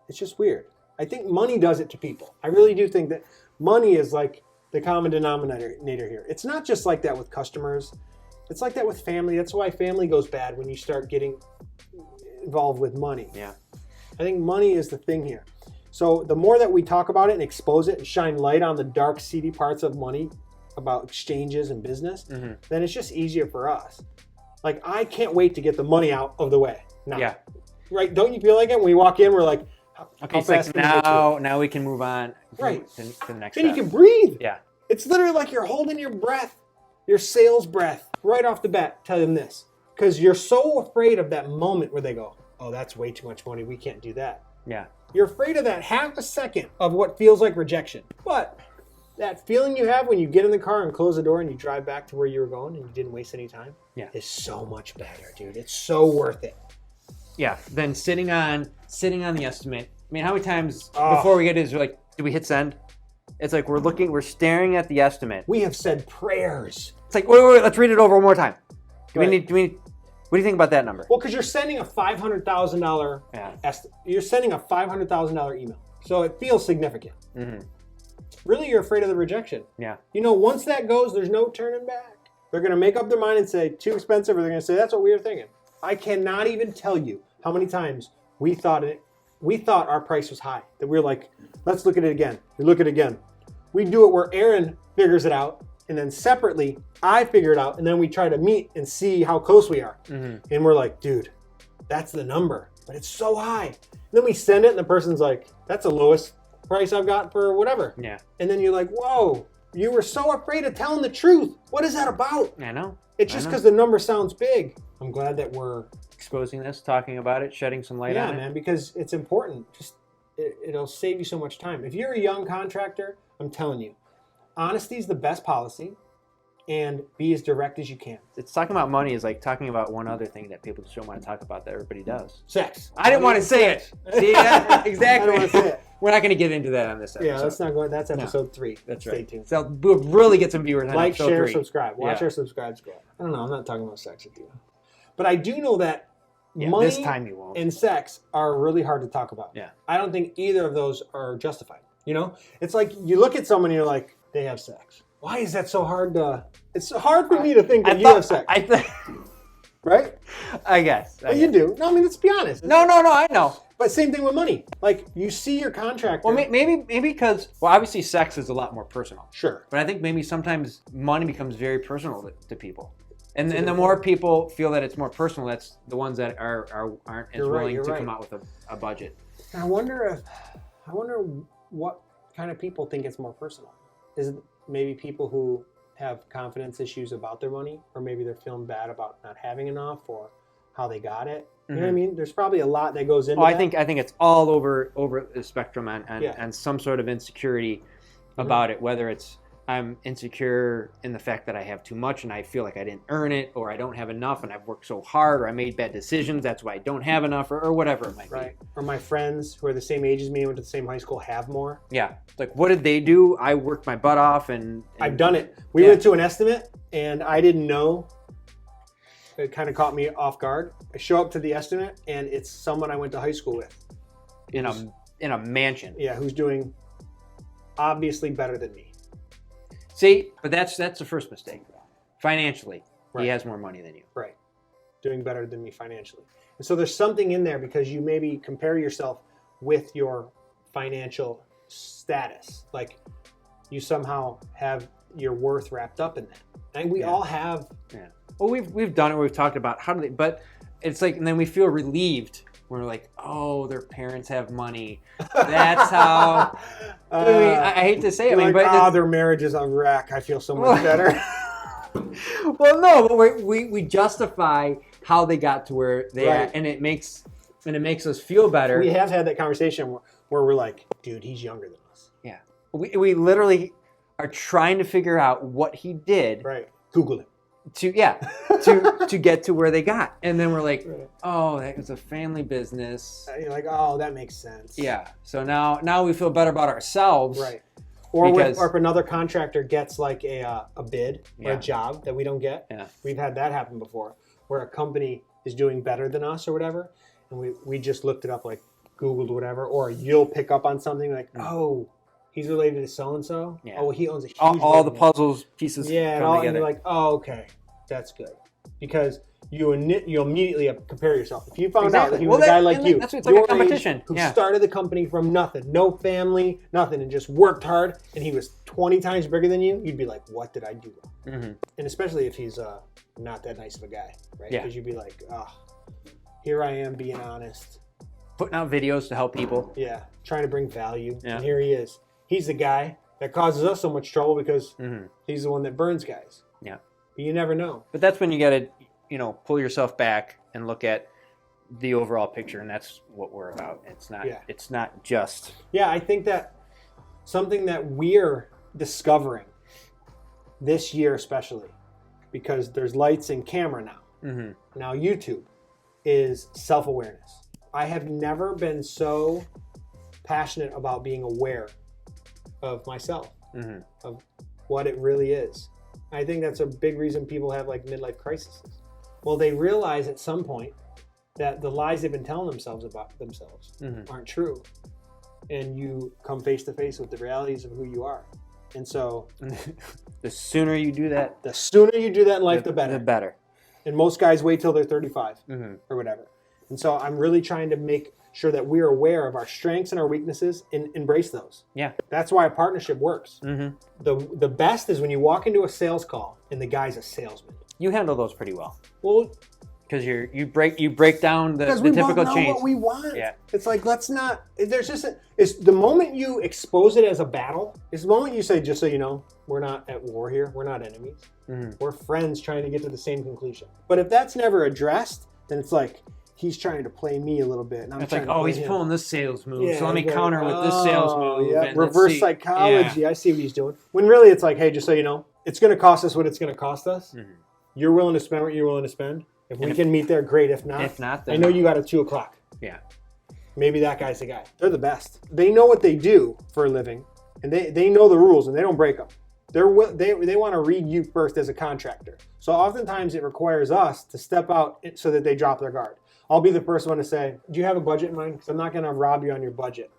It's just weird. I think money does it to people. I really do think that money is like the common denominator here. It's not just like that with customers. It's like that with family. That's why family goes bad when you start getting involved with money. Yeah. I think money is the thing here. So the more that we talk about it and expose it and shine light on the dark, seedy parts of money about exchanges and business, then it's just easier for us. Like, I can't wait to get the money out of the way. Now. Yeah. Right? Don't you feel like it? When we walk in, we're like, okay, it's like now we can move on to the next Then step. you can breathe. Yeah. It's literally like you're holding your breath, your sales breath, right off the bat. Tell them this. Because you're so afraid of that moment where they go, oh, that's way too much money. We can't do that. Yeah. You're afraid of that half a second of what feels like rejection. But that feeling you have when you get in the car and close the door and you drive back to where you were going and you didn't waste any time is so much better, dude. It's so worth it. Yeah. Then sitting on the estimate. I mean, how many times before we get to this, we're like, do we hit send? It's like we're staring at the estimate. We have said prayers. It's like, wait, let's read it over one more time. Do we Right. need what do you think about that number? Well, because you're sending a $500,000 you're sending a $500,000 email. So it feels significant. Really, you're afraid of the rejection. Yeah. Once that goes, there's no turning back. They're going to make up their mind and say, too expensive, or they're going to say, that's what we were thinking. I cannot even tell you how many times we thought our price was high. That we were like, let's look at it again. We look at it again. We do it where Aaron figures it out, and then separately, I figure it out, and then we try to meet and see how close we are. And we're like, dude, that's the number, but it's so high. And then we send it, and the person's like, that's the lowest price I've got for whatever. Yeah. And then you're like, whoa, you were so afraid of telling the truth. What is that about? I know. It's just because the number sounds big. I'm glad that we're exposing this, talking about it, shedding some light on it. Yeah, man, because it's important. It'll save you so much time. If you're a young contractor, I'm telling you, honesty is the best policy, and be as direct as you can. It's talking about money is like talking about one other thing that people just don't want to talk about that everybody does. Sex. I didn't want to say it. See, exactly. I don't want to say it. We're not going to get into that on this episode. Yeah, that's not going. That's episode 3. That's Stay right. tuned. So we'll really get some viewers on like, episode share, 3. subscribe. Watch our subscribes grow. I don't know. I'm not talking about sex with you, but I do know that money this time you won't. and sex are really hard to talk about. Yeah. I don't think either of those are justified. It's like you look at someone and you're like, they have sex. Why is that so hard to? It's hard for me to think that you have sex. Right? I guess. Well, you do. No, I mean, let's be honest. No, I know. But same thing with money. Like, you see your contractor. Well, maybe because, obviously sex is a lot more personal. Sure. But I think maybe sometimes money becomes very personal to people. And the more people feel that it's more personal, that's the ones that aren't as willing to come out with a budget. And I wonder what kind of people think it's more personal. Is it maybe people who have confidence issues about their money, or maybe they're feeling bad about not having enough, or how they got it. You know what I mean? There's probably a lot that goes into that. I think it's all over the spectrum and some sort of insecurity about it, whether it's I'm insecure in the fact that I have too much and I feel like I didn't earn it, or I don't have enough and I've worked so hard, or I made bad decisions, that's why I don't have enough, or whatever it might be. Or my friends who are the same age as me and went to the same high school have more. Yeah. Like, what did they do? I worked my butt off and I've done it. We went to an estimate and I didn't know. It kind of caught me off guard. I show up to the estimate and it's someone I went to high school with. In a mansion. Yeah, who's doing obviously better than me. See, but that's the first mistake. Financially, he has more money than you. Right. Doing better than me financially. And so there's something in there because you maybe compare yourself with your financial status. Like you somehow have your worth wrapped up in that. And we all have. Yeah. Well, we've done it. We've talked about how do they, but it's like, and then we feel relieved. We're like, oh, their parents have money. That's how. I hate to say it. I mean, but their marriage is a wreck. I feel so much better. Well, no, but we justify how they got to where they are, and it makes us feel better. We have had that conversation where we're like, dude, he's younger than us. Yeah, we literally are trying to figure out what he did. Right. Google it. To get to where they got, and then we're like, oh, that was a family business. And you're like, oh, that makes sense. Yeah. So now we feel better about ourselves. Right. Or if another contractor gets like a bid or a job that we don't get. Yeah. We've had that happen before, where a company is doing better than us or whatever, and we just looked it up, like Googled whatever, or you'll pick up on something like, oh, he's related to so and so. Yeah. Oh, he owns a huge all the puzzles pieces. Yeah, and you're like, oh, okay, that's good, because you immediately compare yourself. If you found out that he was a guy like you, that's it's like a competition, who started the company from nothing, no family, nothing, and just worked hard, and he was 20 times bigger than you, you'd be like, what did I do wrong? Mm-hmm. And especially if he's not that nice of a guy, right? Because you'd be like, oh, here I am being honest. Putting out videos to help people. Yeah, trying to bring value. Yeah. And here he is. He's the guy that causes us so much trouble because he's the one that burns guys. Yeah. But you never know. But that's when you got to, pull yourself back and look at the overall picture, and that's what we're about. It's not just. Yeah, I think that something that we're discovering this year especially, because there's lights and camera now. Mm-hmm. Now YouTube is self-awareness. I have never been so passionate about being aware of myself, of what it really is. I think that's a big reason people have like midlife crises. Well, they realize at some point that the lies they've been telling themselves about themselves aren't true. And you come face to face with the realities of who you are. And so the sooner you do that in life, the better. The better. And most guys wait till they're 35 or whatever. And so I'm really trying to make sure that we're aware of our strengths and our weaknesses and embrace those. Yeah. That's why a partnership works. Mm-hmm. The best is when you walk into a sales call and the guy's a salesman. You handle those pretty well. Well, because you break down the typical chains. Because we both know what we want. Yeah. It's like, let's not, there's just, it's the moment you expose it as a battle, it's the moment you say, just so you know, we're not at war here. We're not enemies. We're friends trying to get to the same conclusion. But if that's never addressed, then it's like, he's trying to play me a little bit. And it's like, oh, he's pulling this sales move, so let me counter with this sales move. Yeah, reverse psychology. Yeah. I see what he's doing. When really it's like, hey, just so you know, it's going to cost us what it's going to cost us. You're willing to spend what you're willing to spend. If we can meet there, great. If not, then I know you got a 2:00. Yeah. Maybe that guy's the guy. They're the best. They know what they do for a living, and they know the rules, and they don't break them. They want to read you first as a contractor. So oftentimes it requires us to step out so that they drop their guard. I'll be the first one to say, do you have a budget in mind? Because I'm not going to rob you on your budget.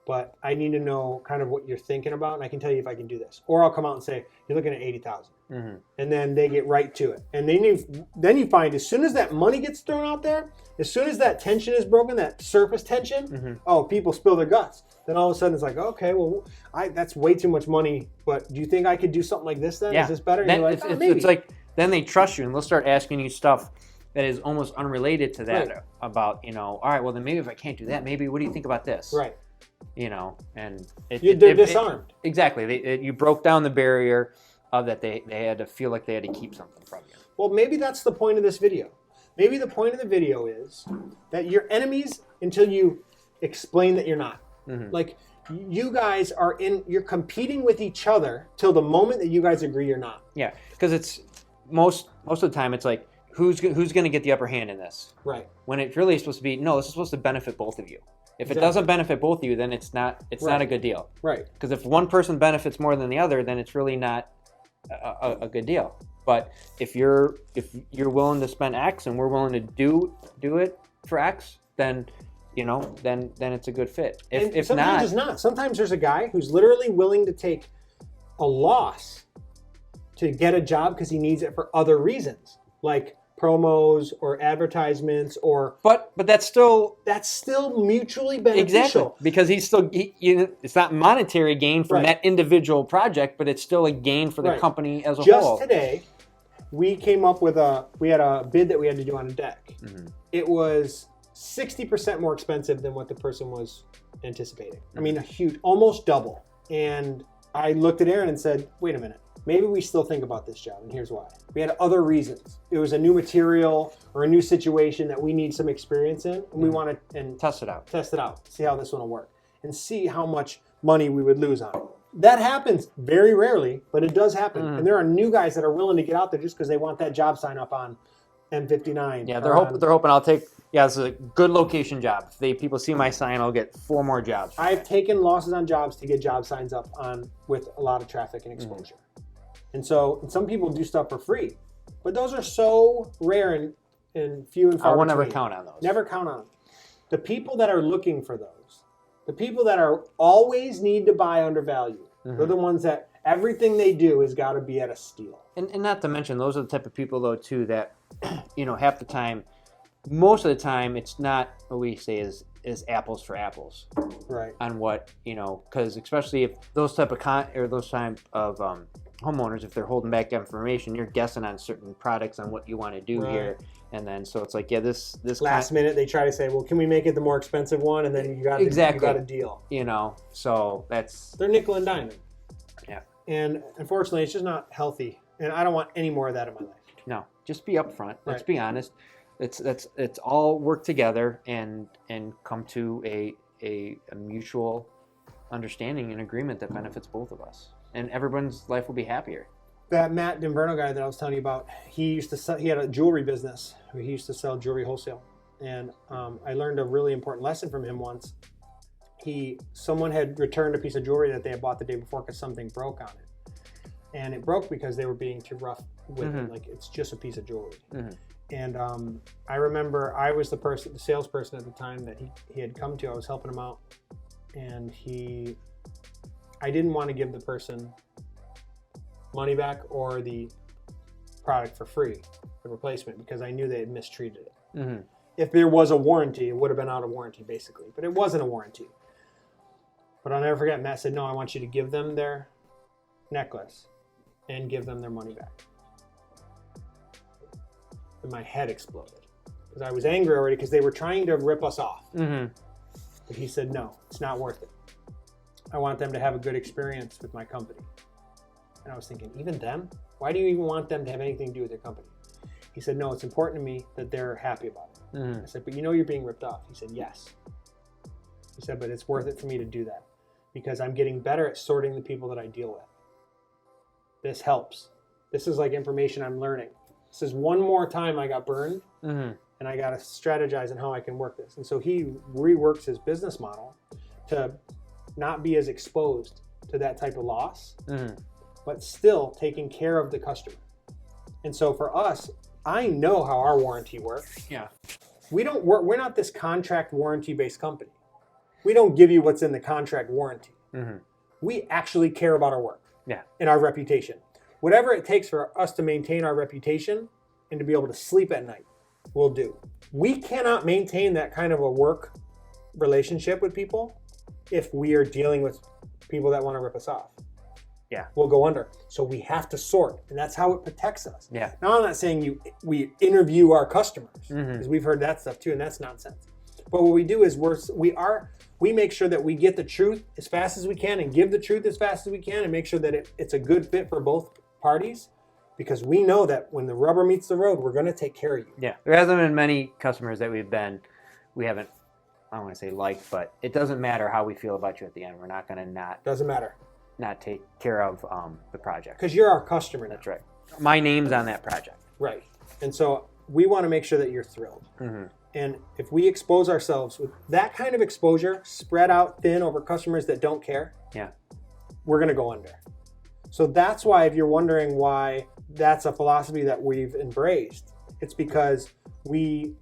But I need to know kind of what you're thinking about, and I can tell you if I can do this. Or I'll come out and say, you're looking at $80,000. And then they get right to it. And then you find as soon as that money gets thrown out there, as soon as that tension is broken, that surface tension, people spill their guts. Then all of a sudden it's like, okay, well, that's way too much money, but do you think I could do something like this then? Yeah. Is this better? And you're like, maybe. It's like, then they trust you and they'll start asking you stuff that is almost unrelated to that about, all right, well then maybe if I can't do that, maybe what do you think about this? Right. And they're disarmed. Exactly. You broke down the barrier of that they had to feel like they had to keep something from you. Well, maybe that's the point of this video. Maybe the point of the video is that you're enemies until you explain that you're not. Like you guys you're competing with each other till the moment that you guys agree you're not. Yeah, because it's most of the time it's like who's going to get the upper hand in this? Right. When it's really supposed to be this is supposed to benefit both of you. If it doesn't benefit both of you, then it's not a good deal. Right. Because if one person benefits more than the other, then it's really not a good deal. But if you're willing to spend X and we're willing to do it for X, then then it's a good fit. If sometimes it's not. Sometimes there's a guy who's literally willing to take a loss to get a job because he needs it for other reasons. Like promos or advertisements or. But that's still mutually beneficial. Exactly, because it's not monetary gain from that individual project, but it's still a gain for the company as a whole. Just today, we came up with we had a bid that we had to do on a deck. It was 60% more expensive than what the person was anticipating. I mean, a huge, almost double. And I looked at Aaron and said, wait a minute, maybe we still think about this job, and here's why. We had other reasons. It was a new material or a new situation that we need some experience in, and we want to test it out, see how this one will work, and see how much money we would lose on it. That happens very rarely, but it does happen. And there are new guys that are willing to get out there just because they want that job sign up on M59. Yeah, they're hoping I'll take. Yeah, it's a good location job. If people see my sign, I'll get 4 more jobs. I've taken losses on jobs to get job signs up on with a lot of traffic and exposure. And so some people do stuff for free, but those are so rare and few and far between. I will never count on those. Never count on them. The people that are looking for those, the people that are always need to buy undervalued, they're the ones that everything they do has got to be at a steal. And not to mention, those are the type of people, though, too, that, half the time, most of the time, it's not what we say is apples for apples. Right. On what, because especially if those type of homeowners, if they're holding back information, you're guessing on certain products on what you want to do here. And then, so it's like, this last minute, they try to say, well, can we make it the more expensive one? And then you got a deal. So they're nickel and diming. Yeah. And unfortunately, it's just not healthy. And I don't want any more of that in my life. No, just be upfront. Let's be honest. It's all work together and come to a mutual understanding and agreement that benefits both of us, and everyone's life will be happier. That Matt D'inverno guy that I was telling you about, he had a jewelry business. He used to sell jewelry wholesale, and I learned a really important lesson from him once. Someone had returned a piece of jewelry that they had bought the day before because something broke on it, and it broke because they were being too rough with it. Like, it's just a piece of jewelry. And I remember I was the salesperson at the time that he had come to. I was helping him out, and I didn't want to give the person money back or the product for free, the replacement, because I knew they had mistreated it. If there was a warranty, it would have been out of warranty, basically, but it wasn't a warranty. But I'll never forget, Matt said, no, I want you to give them their necklace and give them their money back. And my head exploded because I was angry already because they were trying to rip us off. But he said, no, it's not worth it. I want them to have a good experience with my company. And I was thinking, even them? Why do you even want them to have anything to do with your company? He said, no, it's important to me that they're happy about it. I said, but you're being ripped off. He said, yes. He said, but it's worth it for me to do that because I'm getting better at sorting the people that I deal with. This helps. This is like information I'm learning. This is one more time I got burned, and I got to strategize on how I can work this. And so he reworks his business model to not be as exposed to that type of loss, but still taking care of the customer. And so for us, I know how our warranty works. Yeah. We're not this contract warranty-based company. We don't give you what's in the contract warranty. We actually care about our work and our reputation. Whatever it takes for us to maintain our reputation and to be able to sleep at night, we'll do. We cannot maintain that kind of a work relationship with people if we are dealing with people that want to rip us off. Yeah. We'll go under. So we have to sort, and that's how it protects us. Yeah. Now, I'm not saying we interview our customers, because we've heard that stuff too, and that's nonsense. But what we do is we make sure that we get the truth as fast as we can and give the truth as fast as we can and make sure that it's a good fit for both parties, because we know that when the rubber meets the road, we're going to take care of you. Yeah. There hasn't been many customers that we haven't, I don't want to say liked, but it doesn't matter how we feel about you at the end. We're not going to Doesn't matter. Not take care of the project. Because you're our customer now. That's right. My name's on that project. Right. And so we want to make sure that you're thrilled. And if we expose ourselves with that kind of exposure, spread out thin over customers that don't care, we're going to go under. So that's why, if you're wondering why that's a philosophy that we've embraced, it's because we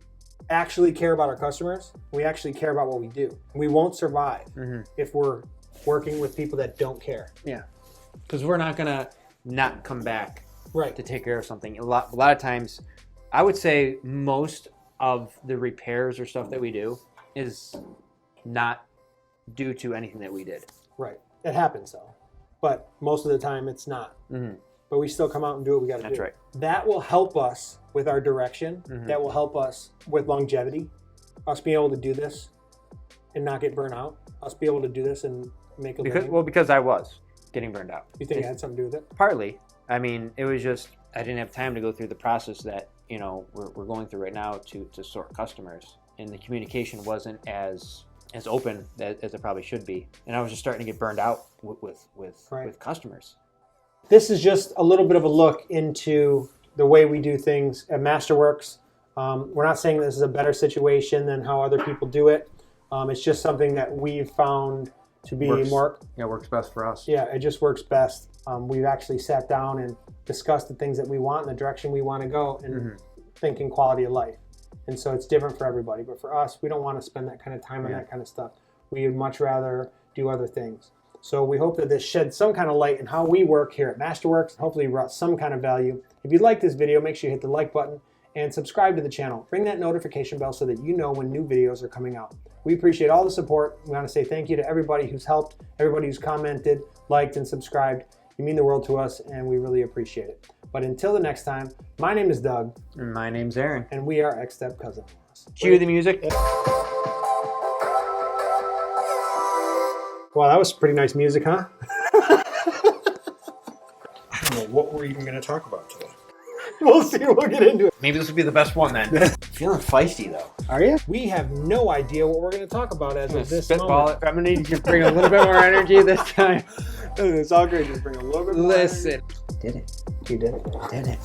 actually care about our customers. We actually care about what we do. We won't survive if we're working with people that don't care. Yeah. Because we're not going to not come back to take care of something. A lot of times I would say most of the repairs or stuff that we do is not due to anything that we did. Right. It happens though. But most of the time it's not. Mm-hmm. But we still come out and do what we got to do. That's right. That will help us with our direction. Mm-hmm. That will help us with longevity. Us being able to do this and not get burnt out. Us be able to do this and make a living. Well, because I was getting burned out. You think it had something to do with it? Partly. I mean, it was just I didn't have time to go through the process that we're going through right now to sort customers, and the communication wasn't as open as it probably should be, and I was just starting to get burned out with customers. This is just a little bit of a look into the way we do things at Masterworks. We're not saying this is a better situation than how other people do it. It's just something that we've found to be works best for us. Yeah, it just works best. We've actually sat down and discussed the things that we want and the direction we want to go, and thinking quality of life. And so it's different for everybody. But for us, we don't want to spend that kind of time on that kind of stuff. We would much rather do other things. So we hope that this sheds some kind of light in how we work here at Masterworks. Hopefully brought some kind of value. If you like this video, make sure you hit the like button and subscribe to the channel. Ring that notification bell so that you know when new videos are coming out. We appreciate all the support. We want to say thank you to everybody who's helped, everybody who's commented, liked, and subscribed. You mean the world to us, and we really appreciate it. But until the next time, my name is Doug. And my name's Aaron. And we are X-Step Cousin-in-Laws. Cue the music. Wow, that was pretty nice music, huh? I don't know what we're even going to talk about today. We'll see. We'll get into it. Maybe this will be the best one then. Feeling feisty though. Are you? We have no idea what we're going to talk about as of this moment. I'm going to need you to bring a little bit more energy this time. It's all great. Just bring a little bit more energy. Did it. You did it. Did it.